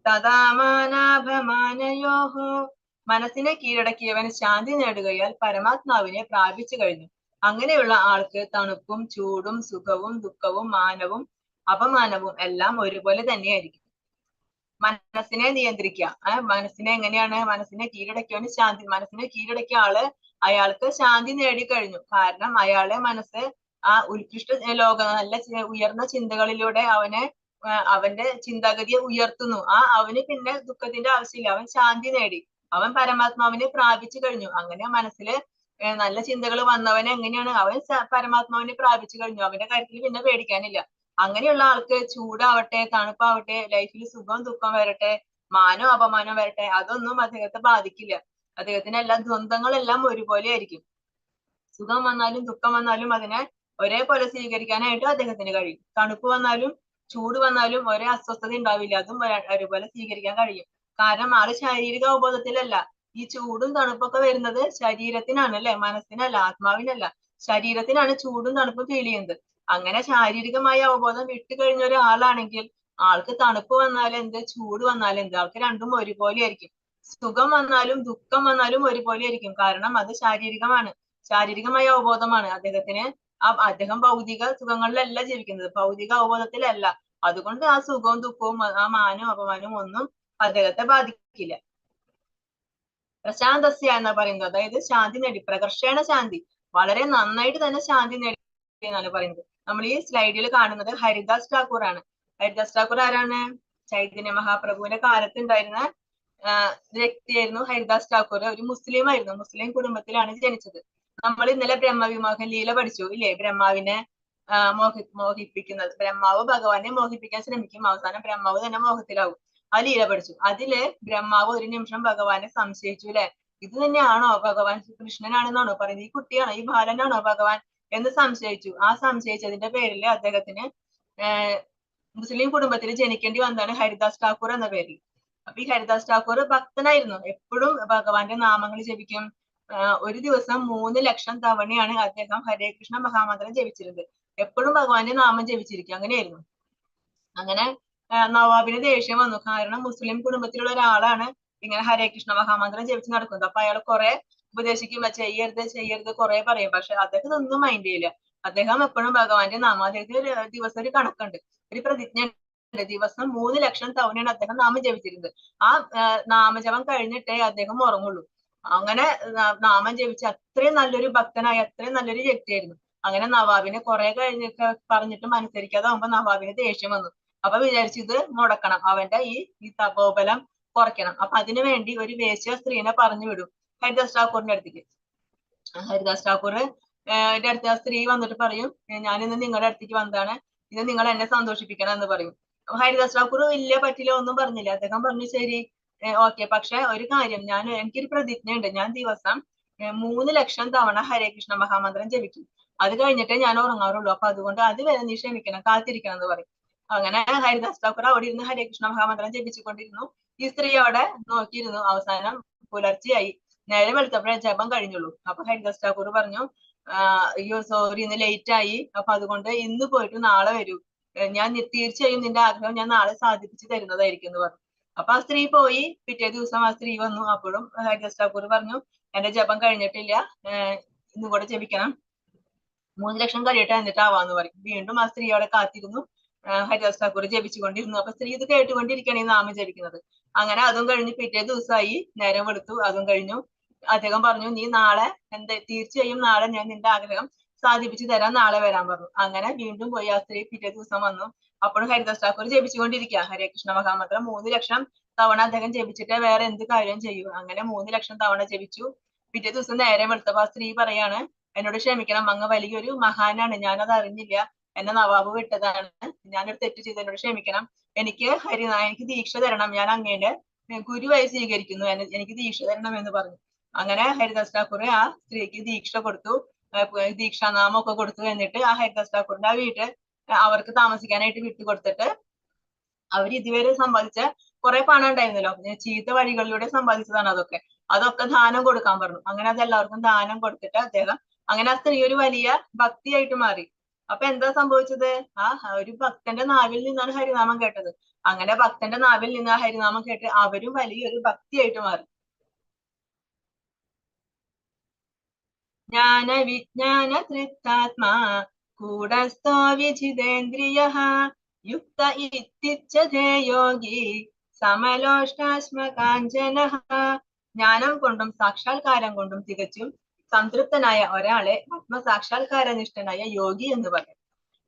തഥാമാനാഭമാനയോഃ. മനസ്സിനെ കീഴടക്കിയവൻ ശാന്തി നേടുകയാൽ പരമാത്മാവിനെ പ്രാപിച്ചു കഴിഞ്ഞു. അങ്ങനെയുള്ള ആൾക്ക് തണുപ്പും ചൂടും സുഖവും ദുഃഖവും മാനവും അപമാനവും എല്ലാം ഒരുപോലെ തന്നെയായിരിക്കും. മനസ്സിനെ നിയന്ത്രിക്കുക. മനസ്സിനെ എങ്ങനെയാണ്, മനസ്സിനെ കീഴടക്കിയവന് ശാന്തി. മനസ്സിനെ കീഴടക്കിയ ആള് അയാൾക്ക് ശാന്തി നേടിക്കഴിഞ്ഞു. കാരണം അയാളെ മനസ്സ് ആ ഉത്കൃഷ്ട നല്ല ഉയർന്ന ചിന്തകളിലൂടെ അവന്റെ ചിന്താഗതിയെ ഉയർത്തുന്നു. അവന് പിന്നെ ദുഃഖത്തിന്റെ ആവശ്യമില്ല, അവൻ ശാന്തി നേടി, അവൻ പരമാത്മാവിനെ പ്രാപിച്ചു കഴിഞ്ഞു. അങ്ങനെ മനസ്സില് നല്ല ചിന്തകൾ വന്നവനെ എങ്ങനെയാണ്, അവൻ പരമാത്മാവിനെ പ്രാപിച്ചു കഴിഞ്ഞു, അവന്റെ കാര്യത്തിൽ പിന്നെ പേടിക്കാനില്ല. അങ്ങനെയുള്ള ആൾക്ക് ചൂടാവട്ടെ തണുപ്പാവട്ടെ, ലൈഫിൽ സുഖവും ദുഃഖം വരട്ടെ, മാനോ അപമാനോ വരട്ടെ, അതൊന്നും അദ്ദേഹത്തെ ബാധിക്കില്ല. അദ്ദേഹത്തിന് എല്ലാ ദ്വന്ദ്ങ്ങളെല്ലാം ഒരുപോലെ ആയിരിക്കും. സുഖം വന്നാലും ദുഃഖം വന്നാലും അതിനെ ഒരേപോലെ സ്വീകരിക്കാനായിട്ട് അദ്ദേഹത്തിന് കഴിയും. തണുപ്പ് വന്നാലും ചൂട് വന്നാലും ഒരേ അസ്വസ്ഥത ഉണ്ടാവില്ല, അതും ഒരുപോലെ സ്വീകരിക്കാൻ കഴിയും. കാരണം ആള് ശാരീരിക അവബോധത്തിലല്ല. ഈ ചൂടും തണുപ്പൊക്കെ വരുന്നത് ശരീരത്തിനാണ് അല്ലെ, മനസ്സിനല്ല, ആത്മാവിനല്ല. ശരീരത്തിനാണ് ചൂടും തണുപ്പും ഫീൽ ചെയ്യുന്നത്. അങ്ങനെ ശാരീരികമായ അവബോധം വിട്ടുകഴിഞ്ഞ ഒരാളാണെങ്കിൽ ആൾക്ക് തണുപ്പ് വന്നാലെന്ത് ചൂട് വന്നാലെന്ത്, ആൾക്ക് രണ്ടും ഒരുപോലെ ആയിരിക്കും. സുഖം വന്നാലും ദുഃഖം വന്നാലും ഒരുപോലെ ആയിരിക്കും. കാരണം അത് ശാരീരികമാണ്, ശാരീരികമായ അവബോധമാണ് അദ്ദേഹത്തിന്. അദ്ദേഹം ഭൗതിക സുഖങ്ങളിലല്ല ജീവിക്കുന്നത്, ഭൗതിക അവബോധത്തിലല്ല. അതുകൊണ്ട് ആ സുഖവും ദുഃഖവും ആ മാനവും അപമാനവും ഒന്നും അദ്ദേഹത്തെ ബാധിക്കില്ല. പ്രശാന്തസ്യ എന്നാ പറയുന്നത്, അതായത് ശാന്തി നേടി, പ്രകർഷേണ ശാന്തി, വളരെ നന്നായിട്ട് തന്നെ ശാന്തി നേടി എന്നാണ് പറയുന്നത്. നമ്മൾ ഈ സ്ലൈഡിൽ കാണുന്നത് ഹരിദാസ് ഠാക്കൂർ ആണ്. ഹരിദാസ് ഠാക്കൂർ ആരാണ്? ചൈതന്യ മഹാപ്രഭുവിന്റെ കാലത്ത് ഉണ്ടായിരുന്ന വ്യക്തിയായിരുന്നു ഹരിദാസ് ഠാക്കൂർ. ഒരു മുസ്ലിം ആയിരുന്നു, മുസ്ലിം കുടുംബത്തിലാണ് ജനിച്ചത്. നമ്മൾ ഇന്നലെ ബ്രഹ്മവിമോഹൻ ലീല പഠിച്ചു ഇല്ലേ? ബ്രഹ്മാവിനെ മോഹിപ്പിക്കുന്നത്. ബ്രഹ്മാവ് ഭഗവാനെ മോഹിപ്പിക്കാൻ ശ്രമിക്കും, അവസാനം ബ്രഹ്മാവ് തന്നെ മോഹത്തിലാവും. ആ ലീല പഠിച്ചു. അതില് ബ്രഹ്മാവ് ഒരു നിമിഷം ഭഗവാനെ സംശയിച്ചു, അല്ലെ, ഇത് തന്നെയാണോ ഭഗവാൻ, കൃഷ്ണനാണെന്നാണോ പറയുന്നത്, ഈ കുട്ടിയാണോ, ഈ ബാലനാണോ ഭഗവാൻ എന്ന് സംശയിച്ചു. ആ സംശയിച്ചതിന്റെ പേരിൽ അദ്ദേഹത്തിന് മുസ്ലിം കുടുംബത്തിൽ ജനിക്കേണ്ടി വന്നതാണ് ഹരിദാസ് ഠാക്കൂർ എന്ന പേരിൽ. അപ്പൊ ഈ ഹരിദാസ് ഠാക്കൂർ ഭക്തനായിരുന്നു, എപ്പോഴും ഭഗവാന്റെ നാമങ്ങൾ ജപിക്കും. ഒരു ദിവസം 3 ലക്ഷം തവണയാണ് അദ്ദേഹം ഹരേ കൃഷ്ണ മഹാമന്ത്രം ജപിച്ചിരുന്നത്. എപ്പോഴും ഭഗവാന്റെ നാമം ജപിച്ചിരിക്കും, അങ്ങനെയായിരുന്നു. അങ്ങനെ നവാബിന് ദേഷ്യം വന്നു, കാരണം മുസ്ലിം കുടുംബത്തിലുള്ള ഒരാളാണ് ഇങ്ങനെ ഹരേ കൃഷ്ണ മഹാമന്ത്രം ജപിച്ച് നടക്കുന്നത്. അപ്പൊ അയാൾ കുറെ ഉപദേശിക്കും, ചെയ്യരുത് ചെയ്യരുത് കുറെ പറയും. പക്ഷെ അദ്ദേഹം ഇതൊന്നും മൈൻഡ് ചെയ്യില്ല. അദ്ദേഹം എപ്പോഴും ഭഗവാന്റെ നാമം, അദ്ദേഹത്തിന് ദിവസം ഒരു കണക്കുണ്ട്, ഒരു പ്രതിജ്ഞ ഉണ്ട്. ദിവസം 3 ലക്ഷം തവണയാണ് അദ്ദേഹം നാമം ജപിച്ചിരുന്നത്. ആ നാമജപം കഴിഞ്ഞിട്ടേ അദ്ദേഹം ഉറങ്ങുള്ളൂ. അങ്ങനെ നാമം ജപിച്ച് അത്രയും നല്ലൊരു ഭക്തനായ, അത്രയും നല്ലൊരു വ്യക്തിയായിരുന്നു. അങ്ങനെ നവാബിനെ കുറെ കഴിഞ്ഞൊക്കെ പറഞ്ഞിട്ടും അനുസരിക്കാതാവുമ്പോ നവാബിന് ദേഷ്യം വന്നു. അപ്പൊ വിചാരിച്ചത് മുടക്കണം, അവന്റെ ഈ തപോബലം കുറയ്ക്കണം. അപ്പൊ അതിനു വേണ്ടി ഒരു വേശ്യ സ്ത്രീനെ പറഞ്ഞു വിടും ഹരിദാസ് ഠാക്കൂറിന്റെ അടുത്തേക്ക്. ഹരിദാസ് ഠാക്കൂറിന്റെ അടുത്ത് ആ സ്ത്രീ വന്നിട്ട് പറയും, ഞാൻ ഇന്ന് നിങ്ങളുടെ അടുത്തേക്ക് വന്നതാണ്, ഇത് നിങ്ങൾ എന്നെ സന്തോഷിപ്പിക്കണം എന്ന് പറയും. അപ്പൊ ഹരിദാസ് ഠാക്കൂർ വലിയ പറ്റില്ല, ഒന്നും പറഞ്ഞില്ല. അദ്ദേഹം പറഞ്ഞു, ശരി ഓക്കെ, പക്ഷെ ഒരു കാര്യം, എനിക്കൊരു പ്രതിജ്ഞ ഉണ്ട്, ഞാൻ ദിവസം 3 ലക്ഷം തവണ ഹരേ കൃഷ്ണ മഹാമന്ത്രം ജപിക്കും, അത് കഴിഞ്ഞിട്ടേ ഞാൻ ഉറങ്ങാറുള്ളൂ. അപ്പൊ അതുകൊണ്ട് അതുവരെ നീ ക്ഷമിക്കണം, കാത്തിരിക്കണം എന്ന് പറയും. അങ്ങനെ ഹരിദാസ് ഠാക്കൂർ അവിടെ ഇരുന്ന് ഹരേ കൃഷ്ണ മഹാമന്ത്രം ജപിച്ചുകൊണ്ടിരുന്നു. ഈ സ്ത്രീ അവിടെ നോക്കിയിരുന്നു. അവസാനം പുലർച്ചെയായി, നേരം വെളുത്തപ്പോഴേ ജപം കഴിഞ്ഞുള്ളൂ. അപ്പൊ ഹരിദാസ് ഠാക്കൂർ പറഞ്ഞു, അയ്യോ സോറി, ഇന്ന് ലേറ്റ് ആയി, അപ്പൊ അതുകൊണ്ട് ഇന്ന് പോയിട്ട് നാളെ വരൂ, ഞാൻ തീർച്ചയായും നിന്റെ ആഗ്രഹം ഞാൻ നാളെ സാധിപ്പിച്ചു തരുന്നതായിരിക്കും എന്ന് പറഞ്ഞു. അപ്പൊ ആ സ്ത്രീ പോയി. പിറ്റേ ദിവസം ആ സ്ത്രീ വന്നു. അപ്പോഴും ഹരിദാസ് ഠാക്കൂർ പറഞ്ഞു, എന്റെ ജപം കഴിഞ്ഞിട്ടില്ല, ഇന്നും കൂടെ ജപിക്കണം, 3 ലക്ഷം കഴിയട്ടെ എന്നിട്ടാവാന്ന് പറയും. വീണ്ടും ആ സ്ത്രീ അവിടെ കാത്തിരുന്നു. ഹരിദാസ് ഠാക്കൂർ ജപിച്ചുകൊണ്ടിരുന്നു. അപ്പൊ സ്ത്രീ ഇത് കേട്ടുകൊണ്ടിരിക്കുകയാണ് ഈ നാമം ജപിക്കുന്നത്. അങ്ങനെ അതും കഴിഞ്ഞ് പിറ്റേ ദിവസമായി, നേരം വെളുത്തു, അതും കഴിഞ്ഞു. അദ്ദേഹം പറഞ്ഞു, നീ നാളെ തീർച്ചയായും നാളെ ഞാൻ നിന്റെ ആഗ്രഹം സാധിപ്പിച്ചു തരാൻ, നാളെ വരാൻ പറഞ്ഞു. അങ്ങനെ വീണ്ടും പോയി ആ സ്ത്രീ പിറ്റേ ദിവസം വന്നു. അപ്പോഴും ഹരിദാസ് ഠാക്കൂർ ജപിച്ചുകൊണ്ടിരിക്കുക ഹരേ കൃഷ്ണ മഹാമന്ത്രം. 3 ലക്ഷം തവണ അദ്ദേഹം ജപിച്ചിട്ട് വേറെ എന്ത് കാര്യം ചെയ്യൂ. അങ്ങനെ 3 ലക്ഷം തവണ ജപിച്ചു. പിറ്റേ ദിവസം നേരം വെളുത്തപ്പോ ആ സ്ത്രീ പറയാണ്, എന്നോട് ക്ഷമിക്കണം, അങ്ങ് വലിയൊരു മഹാനാണ്, ഞാനത് അറിഞ്ഞില്ല, എന്നെ നവാബ് വിട്ടതാണ്, ഞാനൊരു തെറ്റ് ചെയ്ത് എന്നോട് ക്ഷമിക്കണം, എനിക്ക് ദീക്ഷ തരണം, ഞാൻ അങ്ങയുടെ ഗുരുവായി സ്വീകരിക്കുന്നു, എനിക്ക് ദീക്ഷ തരണം എന്ന് പറഞ്ഞു. അങ്ങനെ ഹരിദാസ് ഠാക്കൂർ ആ സ്ത്രീക്ക് ദീക്ഷ കൊടുത്തു, ദീക്ഷാനാമം ഒക്കെ കൊടുത്തു. എന്നിട്ട് ആ ഹരിദാസ് ഠാക്കൂറിന്റെ ആ വീട് അവർക്ക് താമസിക്കാനായിട്ട് വിട്ടുകൊടുത്തിട്ട്, അവർ ഇതുവരെ സമ്പാദിച്ച കുറെ പണം ഉണ്ടായിരുന്നല്ലോ, ചീത്ത വഴികളിലൂടെ സമ്പാദിച്ചതാണ് അതൊക്കെ ദാനം കൊടുക്കാൻ പറഞ്ഞു. അങ്ങനെ അതെല്ലാവർക്കും ദാനം കൊടുത്തിട്ട് അദ്ദേഹം, അങ്ങനെ ആ സ്ത്രീ ഒരു വലിയ ഭക്തിയായിട്ട് മാറി. അപ്പൊ എന്താ സംഭവിച്ചത്, ഒരു ഭക്തന്റെ നാവിൽ നിന്നാണ് ഹരിനാമം കേട്ടത്. അങ്ങനെ ഭക്തന്റെ നാവിൽ നിന്ന് ആ ഹരിനാമം കേട്ട് അവരും വലിയൊരു ഭക്തിയായിട്ട് മാറി. ജ്ഞാന വിജ്ഞാന തൃത്താത്മാ കൂടസ്ഥോ വിജിതേന്ദ്രിയഃ യുക്ത ഇത്യുച്യതേ യോഗി സമലോഷ്ടാശ്മകാഞ്ചനഃ. ജ്ഞാനം കൊണ്ടും സാക്ഷാത്കാരം കൊണ്ടും തികച്ചും സംതൃപ്തനായ ഒരാളെ ആത്മസാക്ഷാത്കാരനിഷ്ഠനായ യോഗി എന്ന് പറയും.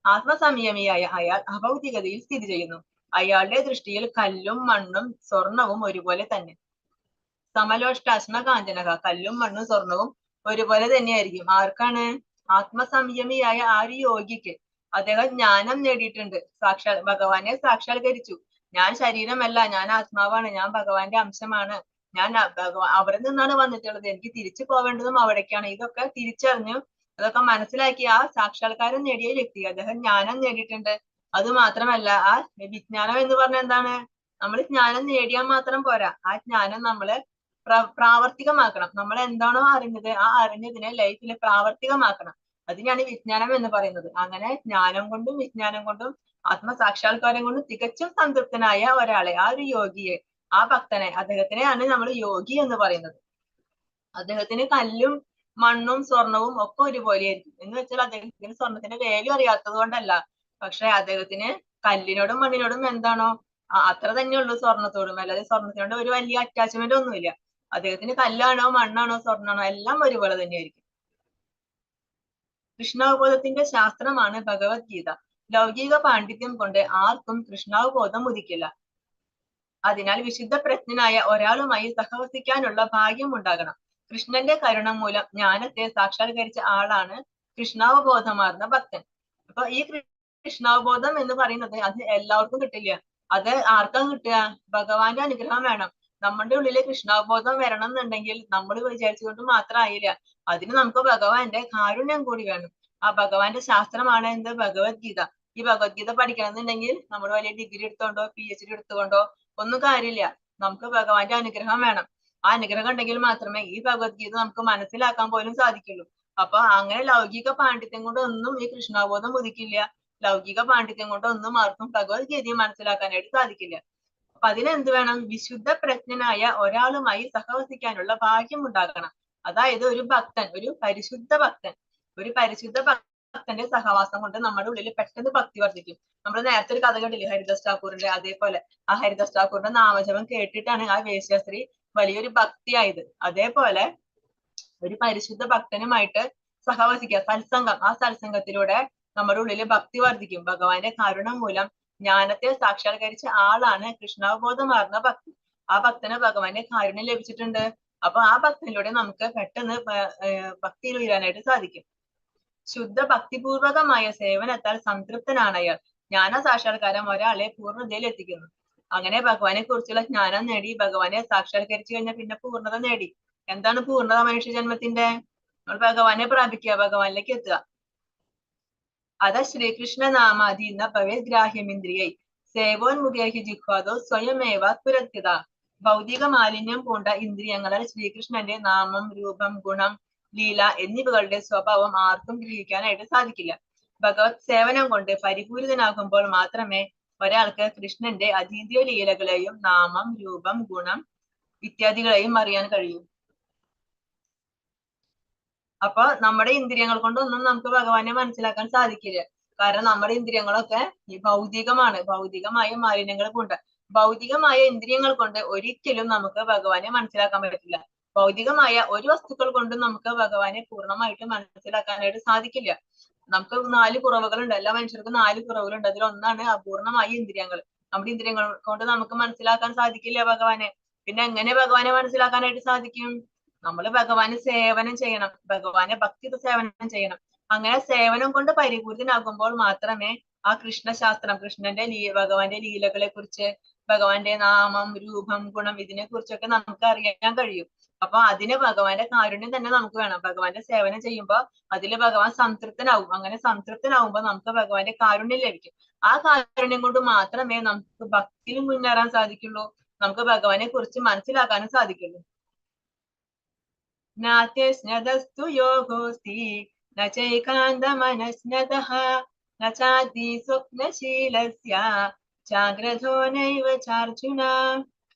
ആത്മസംയമിയായ അയാൾ അഭൗതികതയിൽ സ്ഥിതി ചെയ്യുന്നു. അയാളുടെ ദൃഷ്ടിയിൽ കല്ലും മണ്ണും സ്വർണവും ഒരുപോലെ തന്നെ. സമലോഷ്ടാശ്മകാഞ്ചനഃ, കല്ലും മണ്ണും സ്വർണവും ഒരുപോലെ തന്നെയായിരിക്കും. ആർക്കാണ്? ആത്മസംയമിയായ ആ ഒരു യോഗിക്ക്. അദ്ദേഹം ജ്ഞാനം നേടിയിട്ടുണ്ട്, ഭഗവാനെ സാക്ഷാത്കരിച്ചു. ഞാൻ ശരീരമല്ല, ഞാൻ ആത്മാവാണ്, ഞാൻ ഭഗവാന്റെ അംശമാണ്, ഞാൻ അവിടെ നിന്നാണ് വന്നിട്ടുള്ളത്, എനിക്ക് തിരിച്ചു പോവേണ്ടതും അവിടേക്കാണ്. ഇതൊക്കെ തിരിച്ചറിഞ്ഞു, അതൊക്കെ മനസ്സിലാക്കി ആ സാക്ഷാത്കാരം നേടിയ വ്യക്തി, അദ്ദേഹം ജ്ഞാനം നേടിയിട്ടുണ്ട്. അത് മാത്രമല്ല, ആ വിജ്ഞാനം എന്ന് പറഞ്ഞാൽ എന്താണ്? നമ്മൾ ജ്ഞാനം നേടിയാൽ മാത്രം പോരാ, ആ ജ്ഞാനം നമ്മള് പ്രാവർത്തികമാക്കണം. നമ്മൾ എന്താണോ അറിഞ്ഞത് ആ അറിഞ്ഞതിനെ ലൈഫിൽ പ്രാവർത്തികമാക്കണം. അതിനാണ് വിജ്ഞാനം എന്ന് പറയുന്നത്. അങ്ങനെ ജ്ഞാനം കൊണ്ടും വിജ്ഞാനം കൊണ്ടും ആത്മസാക്ഷാത്കാരം കൊണ്ടും തികച്ചും സംതൃപ്തനായ ഒരാളെ, ആ ഒരു യോഗിയെ, ആ ഭക്തനെ, അദ്ദേഹത്തിനെയാണ് നമ്മൾ യോഗി എന്ന് പറയുന്നത്. അദ്ദേഹത്തിന് കല്ലും മണ്ണും സ്വർണവും ഒക്കെ ഒരുപോലെയായിരിക്കും. എന്ന് വെച്ചാൽ അദ്ദേഹത്തിന് സ്വർണത്തിന്റെ വാല്യൂ അറിയാത്തത് കൊണ്ടല്ല, പക്ഷെ അദ്ദേഹത്തിന് കല്ലിനോടും മണ്ണിനോടും എന്താണോ അത്ര തന്നെയുള്ളൂ സ്വർണത്തോടും. അല്ലാതെ സ്വർണത്തിനോട് ഒരു വലിയ അറ്റാച്ച്മെന്റ് ഒന്നുമില്ല. അദ്ദേഹത്തിന് കല്ലാണോ മണ്ണാണോ സ്വർണ്ണാണോ എല്ലാം ഒരുപോലെ തന്നെയായിരിക്കും. കൃഷ്ണാവബോധത്തിന്റെ ശാസ്ത്രമാണ് ഭഗവത്ഗീത. ലൗകിക പാണ്ഡിത്യം കൊണ്ട് ആർക്കും കൃഷ്ണാവബോധം ഉദിക്കില്ല. അതിനാൽ വിശുദ്ധ പ്രജ്ഞനായ ഒരാളുമായി സഹവസിക്കാനുള്ള ഭാഗ്യം ഉണ്ടാകണം. കൃഷ്ണന്റെ കരുണ മൂലം ജ്ഞാനത്തെ സാക്ഷാത്കരിച്ച ആളാണ് കൃഷ്ണാവബോധമാർന്ന ഭക്തൻ. അപ്പൊ ഈ കൃഷ്ണാവബോധം എന്ന് പറയുന്നത് അത് എല്ലാവർക്കും കിട്ടില്ല. അത് ആർക്കാ കിട്ടുക? ഭഗവാന്റെ അനുഗ്രഹം വേണം. നമ്മുടെ ഉള്ളില് കൃഷ്ണാവബോധം വരണം എന്നുണ്ടെങ്കിൽ നമ്മൾ വിചാരിച്ചുകൊണ്ട് മാത്രമായില്ല. അതിന് നമുക്ക് ഭഗവാന്റെ കാരുണ്യം കൂടി വേണം. ആ ഭഗവാന്റെ ശാസ്ത്രമാണ് എന്ത്? ഭഗവത്ഗീത. ഈ ഭഗവത്ഗീത പഠിക്കണം എന്നുണ്ടെങ്കിൽ നമ്മൾ വലിയ ഡിഗ്രി എടുത്തോണ്ടോ PhD എടുത്തുകൊണ്ടോ ഒന്നും കാര്യമില്ല. നമുക്ക് ഭഗവാന്റെ അനുഗ്രഹം വേണം. ആ അനുഗ്രഹം ഉണ്ടെങ്കിൽ മാത്രമേ ഈ ഭഗവത്ഗീത നമുക്ക് മനസ്സിലാക്കാൻ പോലും സാധിക്കുള്ളൂ. അപ്പൊ അങ്ങനെ ലൗകിക പാണ്ഡിത്യം കൊണ്ട് ഒന്നും ഈ കൃഷ്ണാവബോധം ഉദിക്കില്ല. ലൗകിക പാണ്ഡിത്യം കൊണ്ട് ഒന്നും ആർക്കും ഭഗവത്ഗീതയെ മനസ്സിലാക്കാനായിട്ട് സാധിക്കില്ല. അപ്പൊ അതിനെന്ത് വേണം? വിശുദ്ധ പ്രജ്ഞനായ ഒരാളുമായി സഹവസിക്കാനുള്ള ഭാഗ്യം ഉണ്ടാക്കണം. അതായത് ഒരു ഭക്തൻ, ഒരു പരിശുദ്ധ ഭക്തന്റെ സഹവാസം കൊണ്ട് നമ്മുടെ ഉള്ളിൽ പെട്ടെന്ന് ഭക്തി വർദ്ധിക്കും. നമ്മൾ നേരത്തെ ഒരു കഥ കേട്ടില്ലേ ഹരിദാസ് ഠാക്കൂറിന്റെ? അതേപോലെ ആ ഹരിദാസ് ഠാക്കൂറിന്റെ നാമജപം കേട്ടിട്ടാണ് ആ വേശ്യാസ്ത്രീ വലിയൊരു ഭക്തിയായത്. അതേപോലെ ഒരു പരിശുദ്ധ ഭക്തനുമായിട്ട് സഹവസിക്കുക, സത്സംഗം. ആ സത്സംഗത്തിലൂടെ നമ്മുടെ ഉള്ളിൽ ഭക്തി വർദ്ധിക്കും. ഭഗവാന്റെ കരുണ മൂലം ജ്ഞാനത്തെ സാക്ഷാത്കരിച്ച ആളാണ് കൃഷ്ണാവബോധമാർന്ന ഭക്തി. ആ ഭക്തന് ഭഗവാന്റെ കാരുണ്യം ലഭിച്ചിട്ടുണ്ട്. അപ്പൊ ആ ഭക്തിയിലൂടെ നമുക്ക് പെട്ടെന്ന് ഭക്തിയിൽ ഉയരാനായിട്ട് സാധിക്കും. ശുദ്ധ ഭക്തിപൂർവകമായ സേവനത്താൽ സംതൃപ്തനാണ് അയാൾ. ജ്ഞാന സാക്ഷാത്കാരം ഒരാളെ പൂർണ്ണതയിൽ എത്തിക്കുന്നു. അങ്ങനെ ഭഗവാനെ കുറിച്ചുള്ള ജ്ഞാനം നേടി ഭഗവാനെ സാക്ഷാത്കരിച്ചു കഴിഞ്ഞാൽ പിന്നെ പൂർണ്ണത നേടി. എന്താണ് പൂർണ്ണത മനുഷ്യ ജന്മത്തിന്റെ? നമ്മൾ ഭഗവാനെ പ്രാപിക്കുക, ഭഗവാനിലേക്ക് എത്തുക. അത ശ്രീകൃഷ്ണ നാമാധീന ഭവേത് ഗ്രാഹ്യമിന്ദ്രിയൈ സേവോന്മുഖേഹി ജിഹ്വാദോ സ്വയമേവ പുരത്യത. ഭൗതിക മാലിന്യം പൂണ്ട ഇന്ദ്രിയങ്ങളാൽ ശ്രീകൃഷ്ണന്റെ നാമം, രൂപം, ഗുണം, ലീല എന്നിവകളുടെ സ്വഭാവം ആർക്കും ഗ്രഹിക്കാനായിട്ട് സാധിക്കില്ല. ഭഗവത് സേവനം കൊണ്ട് പരിപൂരിതനാകുമ്പോൾ മാത്രമേ ഒരാൾക്ക് കൃഷ്ണന്റെ അതീന്ദ്രിയ ലീലകളെയും നാമം, രൂപം, ഗുണം ഇത്യാദികളെയും അറിയാൻ കഴിയൂ. അപ്പൊ നമ്മുടെ ഇന്ദ്രിയങ്ങൾ കൊണ്ടൊന്നും നമുക്ക് ഭഗവാനെ മനസ്സിലാക്കാൻ സാധിക്കില്ല. കാരണം നമ്മുടെ ഇന്ദ്രിയങ്ങളൊക്കെ ഈ ഭൗതികമാണ്, ഭൗതികമായ മാലിന്യങ്ങൾ കൊണ്ട്. ഭൗതികമായ ഇന്ദ്രിയങ്ങൾ കൊണ്ട് ഒരിക്കലും നമുക്ക് ഭഗവാനെ മനസ്സിലാക്കാൻ പറ്റില്ല. ഭൗതികമായ ഒരു വസ്തുക്കൾ കൊണ്ടും നമുക്ക് ഭഗവാനെ പൂർണ്ണമായിട്ട് മനസ്സിലാക്കാനായിട്ട് സാധിക്കില്ല. നമുക്ക് 4 കുറവുകളുണ്ട്. എല്ലാ മനുഷ്യർക്കും 4 കുറവുകളുണ്ട്. അതിലൊന്നാണ് അപൂർണമായ ഇന്ദ്രിയങ്ങൾ. നമ്മുടെ ഇന്ദ്രിയങ്ങൾ കൊണ്ട് നമുക്ക് മനസ്സിലാക്കാൻ സാധിക്കില്ല ഭഗവാനെ. പിന്നെ എങ്ങനെ ഭഗവാനെ മനസ്സിലാക്കാനായിട്ട് സാധിക്കും? നമ്മൾ ഭഗവാന് സേവനം ചെയ്യണം, ഭഗവാനെ ഭക്തി സേവനം ചെയ്യണം. അങ്ങനെ സേവനം കൊണ്ട് പരിപൂരിതനാകുമ്പോൾ മാത്രമേ ആ കൃഷ്ണശാസ്ത്രം, കൃഷ്ണന്റെ ഭഗവാന്റെ ലീലകളെ കുറിച്ച്, ഭഗവാന്റെ നാമം, രൂപം, ഗുണം ഇതിനെ കുറിച്ചൊക്കെ നമുക്ക് അറിയാൻ കഴിയും. അപ്പൊ അതിന് ഭഗവാന്റെ കാരുണ്യം തന്നെ നമുക്ക് വേണം. ഭഗവാന്റെ സേവനം ചെയ്യുമ്പോൾ അതിൽ ഭഗവാൻ സംതൃപ്തനാവും. അങ്ങനെ സംതൃപ്തനാവുമ്പോൾ നമുക്ക് ഭഗവാന്റെ കാരുണ്യം ലഭിക്കും. ആ കാരുണ്യം കൊണ്ട് മാത്രമേ നമുക്ക് ഭക്തിയിൽ മുന്നേറാൻ സാധിക്കുള്ളൂ, നമുക്ക് ഭഗവാനെ കുറിച്ച് മനസ്സിലാക്കാനും സാധിക്കുള്ളൂ. നാത്യസ്നതസ്തു യോഗോസ്തി ന ചൈകാന്തമനസ്നതഃ ന ചാതി സ്വപ്നശീലസ്യ ജാഗ്രതോ നൈവ ചാർജുന.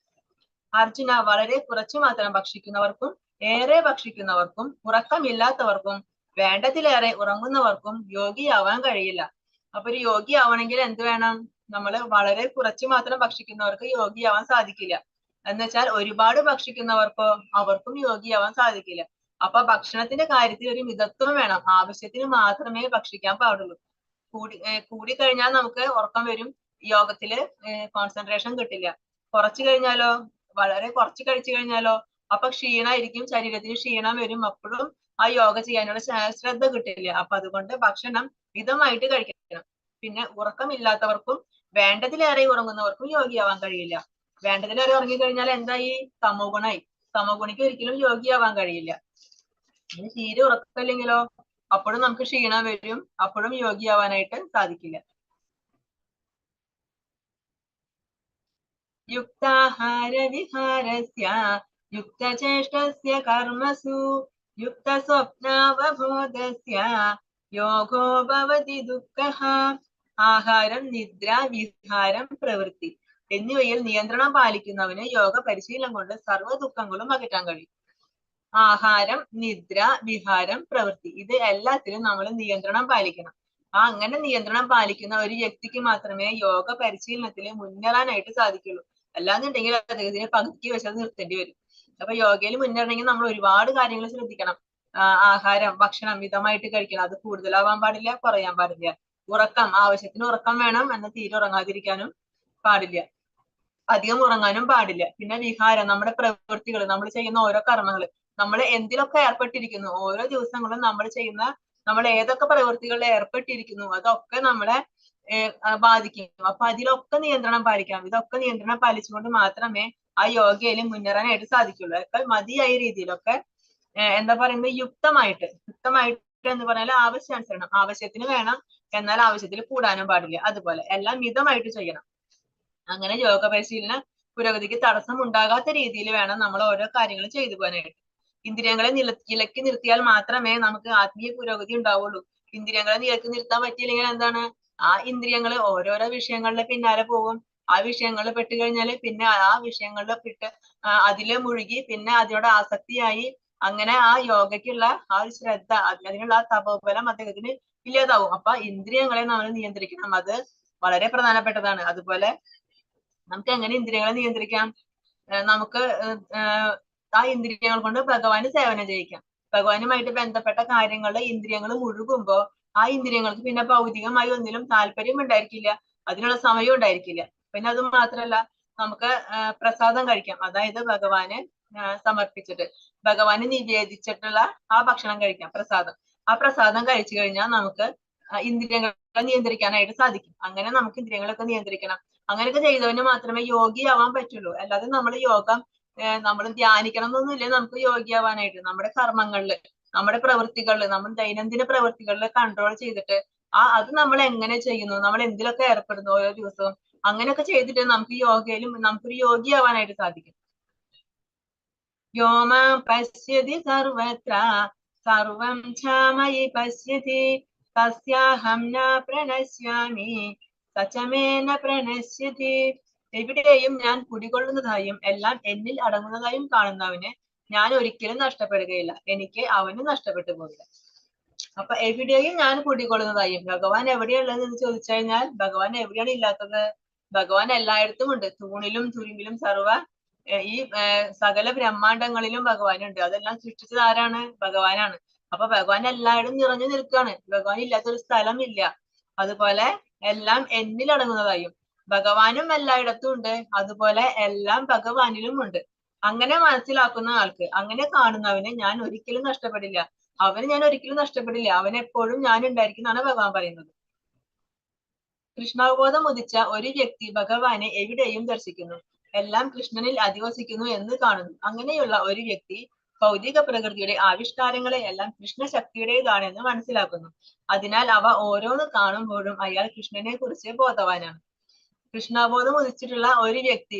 അർജുന, വളരെ കുറച്ചു മാത്രം ഭക്ഷിക്കുന്നവർക്കും ഏറെ ഭക്ഷിക്കുന്നവർക്കും ഉറക്കമില്ലാത്തവർക്കും വേണ്ടതിലേറെ ഉറങ്ങുന്നവർക്കും യോഗിയാവാൻ കഴിയില്ല. അപ്പൊ ഒരു യോഗി ആവണമെങ്കിൽ എന്ത് വേണം? നമ്മൾ വളരെ കുറച്ചു മാത്രം ഭക്ഷിക്കുന്നവർക്ക് യോഗിയാവാൻ സാധിക്കില്ല. എന്നുവെച്ചാൽ ഒരുപാട് ഭക്ഷിക്കുന്നവർക്കോ അവർക്കും യോഗിയാവാൻ സാധിക്കില്ല. അപ്പൊ ഭക്ഷണത്തിന്റെ കാര്യത്തിൽ ഒരു മിതത്വം വേണം. ആവശ്യത്തിന് മാത്രമേ ഭക്ഷിക്കാൻ പാടുള്ളൂ. കൂടി കഴിഞ്ഞാൽ നമുക്ക് ഉറക്കം വരും, യോഗത്തില് കോൺസെൻട്രേഷൻ കിട്ടില്ല. കുറച്ചു കഴിഞ്ഞാലോ, വളരെ കുറച്ച് കഴിച്ചു കഴിഞ്ഞാലോ അപ്പൊ ക്ഷീണമായിരിക്കും, ശരീരത്തിന് ക്ഷീണം വരും. അപ്പോഴും ആ യോഗ ചെയ്യാനുള്ള ശ്രദ്ധ കിട്ടില്ല. അപ്പൊ അതുകൊണ്ട് ഭക്ഷണം മിതമായിട്ട് കഴിക്കണം. പിന്നെ ഉറക്കമില്ലാത്തവർക്കും വേണ്ടതിലേറെ ഉറങ്ങുന്നവർക്കും യോഗിയാവാൻ കഴിയില്ല. വേണ്ടതിലേറെ ഉറങ്ങിക്കഴിഞ്ഞാൽ എന്തായി? തമോ ഗുണമായി. തമോ ഗുണിക്ക് ഒരിക്കലും യോഗിയാവാൻ കഴിയില്ല. ഇനി തീരെ ഉറക്കമില്ലെങ്കിലോ അപ്പോഴും നമുക്ക് ക്ഷീണം വരും, അപ്പോഴും യോഗിയാവാനായിട്ട് സാധിക്കില്ല. യുക്താഹാര വിഹാരസ്യ യുക്തചേഷ്ടസ്യ കർമ്മസു യുക്തസ്വപ്നാവബോധസ്യ യോഗോ ഭവതി ദുഃഖഃ. ആഹാരം, നിദ്ര, വിഹാരം, പ്രവൃത്തി എന്നിവയിൽ നിയന്ത്രണം പാലിക്കുന്നവന് യോഗ പരിശീലനം കൊണ്ട് സർവ്വ ദുഃഖങ്ങളും അകറ്റാൻ കഴിയും. ആഹാരം, നിദ്ര, വിഹാരം, പ്രവൃത്തി ഇത് എല്ലാത്തിലും നമ്മൾ നിയന്ത്രണം പാലിക്കണം. അങ്ങനെ നിയന്ത്രണം പാലിക്കുന്ന ഒരു വ്യക്തിക്ക് മാത്രമേ യോഗ പരിശീലനത്തിൽ മുന്നേറാനായിട്ട് സാധിക്കുള്ളൂ. അല്ലാന്നുണ്ടെങ്കിൽ അദ്ദേഹത്തിന് പകുതിക്ക് വെച്ചത് നിർത്തേണ്ടി വരും. അപ്പൊ യോഗയിൽ മുന്നേറണമെങ്കിൽ നമ്മൾ ഒരുപാട് കാര്യങ്ങൾ ശ്രദ്ധിക്കണം. ആഹാരം, ഭക്ഷണം മിതമായിട്ട് കഴിക്കണം. അത് കൂടുതലാവാൻ പാടില്ല, കുറയാൻ പാടില്ല. ഉറക്കം, ആവശ്യത്തിന് ഉറക്കം വേണം, എന്നാൽ തീരെ ഉറങ്ങാതിരിക്കാനും പാടില്ല, അധികം ഉറങ്ങാനും പാടില്ല. പിന്നെ വിഹാരം, നമ്മുടെ പ്രവൃത്തികൾ, നമ്മൾ ചെയ്യുന്ന ഓരോ കർമ്മങ്ങൾ, നമ്മൾ എന്തിലൊക്കെ ഏർപ്പെട്ടിരിക്കുന്നു, ഓരോ ദിവസങ്ങളും നമ്മൾ ചെയ്യുന്ന നമ്മൾ ഏതൊക്കെ പ്രവൃത്തികളിൽ ഏർപ്പെട്ടിരിക്കുന്നു അതൊക്കെ നമ്മളെ ബാധിക്കും. അപ്പൊ അതിലൊക്കെ നിയന്ത്രണം പാലിക്കാം. ഇതൊക്കെ നിയന്ത്രണം പാലിച്ചുകൊണ്ട് മാത്രമേ ആ യോഗയിൽ മുന്നേറാനായിട്ട് സാധിക്കുള്ളൂ. ഒക്കെ മതിയായ രീതിയിലൊക്കെ എന്താ പറയുന്നത് യുക്തമായിട്ട് എന്ന് പറഞ്ഞാൽ ആവശ്യാനുസരണം, ആവശ്യത്തിന് വേണം, എന്നാൽ ആവശ്യത്തിൽ കൂടാനും പാടില്ല. അതുപോലെ എല്ലാം മിതമായിട്ട് ചെയ്യണം. അങ്ങനെ യോഗ പരിശീലന പുരോഗതിക്ക് തടസ്സം ഉണ്ടാകാത്ത രീതിയിൽ വേണം നമ്മൾ ഓരോ കാര്യങ്ങൾ ചെയ്തു പോകാനായിട്ട്. ഇന്ദ്രിയങ്ങളെ ഇലക്കി നിർത്തിയാൽ മാത്രമേ നമുക്ക് ആത്മീയ പുരോഗതി ഉണ്ടാവുള്ളൂ. ഇന്ദ്രിയങ്ങളെ നിലക്ക് നിർത്താൻ പറ്റിയില്ലെങ്കിൽ എന്താണ്, ആ ഇന്ദ്രിയങ്ങൾ ഓരോരോ വിഷയങ്ങളുടെ പിന്നാലെ പോകും. ആ വിഷയങ്ങളിൽ പെട്ടുകഴിഞ്ഞാൽ പിന്നെ ആ വിഷയങ്ങളിൽ പെട്ട് അതില് മുഴുകി പിന്നെ അതിനോട് ആസക്തിയായി അങ്ങനെ ആ യോഗയ്ക്കുള്ള ആ ഒരു ശ്രദ്ധ, അതിനുള്ള ആ തപോബലം അദ്ദേഹത്തിന് ഇല്ലാതാവും. അപ്പൊ ഇന്ദ്രിയങ്ങളെ നമ്മൾ നിയന്ത്രിക്കണം. അത് വളരെ പ്രധാനപ്പെട്ടതാണ്. അതുപോലെ നമുക്ക് എങ്ങനെ ഇന്ദ്രിയങ്ങളെ നിയന്ത്രിക്കാം? നമുക്ക് ആ ഇന്ദ്രിയങ്ങൾ കൊണ്ട് ഭഗവാന് സേവനം ചെയ്യിക്കാം. ഭഗവാനുമായിട്ട് ബന്ധപ്പെട്ട കാര്യങ്ങളിൽ ഇന്ദ്രിയങ്ങൾ മുഴുകുമ്പോ ആ ഇന്ദ്രിയങ്ങൾക്ക് പിന്നെ ഭൗതികമായി ഒന്നിലും താല്പര്യം ഉണ്ടായിരിക്കില്ല, അതിനുള്ള സമയം ഉണ്ടായിരിക്കില്ല. പിന്നെ അത് മാത്രല്ല നമുക്ക് പ്രസാദം കഴിക്കാം. അതായത് ഭഗവാന് സമർപ്പിച്ചിട്ട് ഭഗവാന് നിവേദിച്ചിട്ടുള്ള ആ ഭക്ഷണം കഴിക്കാം, പ്രസാദം. ആ പ്രസാദം കഴിച്ചു കഴിഞ്ഞാൽ നമുക്ക് ഇന്ദ്രിയങ്ങളെ നിയന്ത്രിക്കാനായിട്ട് സാധിക്കും. അങ്ങനെ നമുക്ക് ഇന്ദ്രിയങ്ങളൊക്കെ നിയന്ത്രിക്കണം. അങ്ങനെയൊക്കെ ചെയ്തവന് മാത്രമേ യോഗിയാവാൻ പറ്റുള്ളൂ. അല്ലാതെ നമ്മൾ യോഗം നമ്മൾ ധ്യാനിക്കണം എന്നൊന്നുമില്ല. നമുക്ക് യോഗിയാവാനായിട്ട് നമ്മുടെ കർമ്മങ്ങളില്, നമ്മുടെ പ്രവൃത്തികളില്, നമ്മൾ ദൈനംദിന പ്രവൃത്തികളിൽ കൺട്രോൾ ചെയ്തിട്ട് അത് നമ്മൾ എങ്ങനെ ചെയ്യുന്നു, നമ്മൾ എന്തിലൊക്കെ ഏർപ്പെടുന്നു ഓരോ ദിവസവും, അങ്ങനെയൊക്കെ ചെയ്തിട്ട് നമുക്ക് യോഗയിലും നമുക്കൊരു യോഗിയാവാനായിട്ട് സാധിക്കും. യോമ പശ്യതി സർവത്ര സർവം ഛാമയി പശ്യതി തസ്യാഹം ന പ്രണശ്യാമി സചമേന പ്രണശ്യതി. എവിടെയും ഞാൻ കുടികൊള്ളുന്നതായും എല്ലാം എന്നിൽ അടങ്ങുന്നതായും കാണുന്നവന് ഞാൻ ഒരിക്കലും നഷ്ടപ്പെടുകയില്ല, എനിക്ക് അവന് നഷ്ടപ്പെട്ടു പോകില്ല. അപ്പൊ എവിടെയും ഞാൻ കുടികൊള്ളുന്നതായും, ഭഗവാൻ എവിടെയുള്ളത് എന്ന് ചോദിച്ചു കഴിഞ്ഞാൽ ഭഗവാൻ എവിടെയാണ് ഇല്ലാത്തത്? ഭഗവാൻ എല്ലായിടത്തും ഉണ്ട്. തൂണിലും തുരുമ്പിലും സർവ ഈ സകല ബ്രഹ്മാണ്ടങ്ങളിലും ഭഗവാനുണ്ട്. അതെല്ലാം സൃഷ്ടിച്ചത് ആരാണ്? ഭഗവാനാണ്. അപ്പൊ ഭഗവാൻ എല്ലായിടും നിറഞ്ഞു നിൽക്കാണ്. ഭഗവാൻ ഇല്ലാത്തൊരു സ്ഥലം ഇല്ല. അതുപോലെ എല്ലാം എന്നിൽ അടങ്ങുന്നതായും, ഭഗവാനും എല്ലായിടത്തും ഉണ്ട്, അതുപോലെ എല്ലാം ഭഗവാനിലും ഉണ്ട്. അങ്ങനെ മനസ്സിലാക്കുന്ന ആൾക്ക്, അങ്ങനെ കാണുന്നവന് ഞാൻ ഒരിക്കലും നഷ്ടപ്പെടില്ല, അവന് ഞാൻ ഒരിക്കലും നഷ്ടപ്പെടില്ല, അവൻ എപ്പോഴും ഞാൻ ഉണ്ടായിരിക്കും എന്നാണ് ഭഗവാൻ പറയുന്നത്. കൃഷ്ണാവബോധം ഉദിച്ച ഒരു വ്യക്തി ഭഗവാനെ എവിടെയും ദർശിക്കുന്നു, എല്ലാം കൃഷ്ണനിൽ അധിവസിക്കുന്നു എന്ന് കാണുന്നു. അങ്ങനെയുള്ള ഒരു വ്യക്തി ഭൗതിക പ്രകൃതിയുടെ ആവിഷ്കാരങ്ങളെ എല്ലാം കൃഷ്ണശക്തിയുടേതാണെന്ന് മനസ്സിലാക്കുന്നു. അതിനാൽ അവ ഓരോന്ന് കാണുമ്പോഴും അയാൾ കൃഷ്ണനെ കുറിച്ച് ബോധവാനാണ്. കൃഷ്ണാബോധം ഉദിച്ചിട്ടുള്ള ഒരു വ്യക്തി,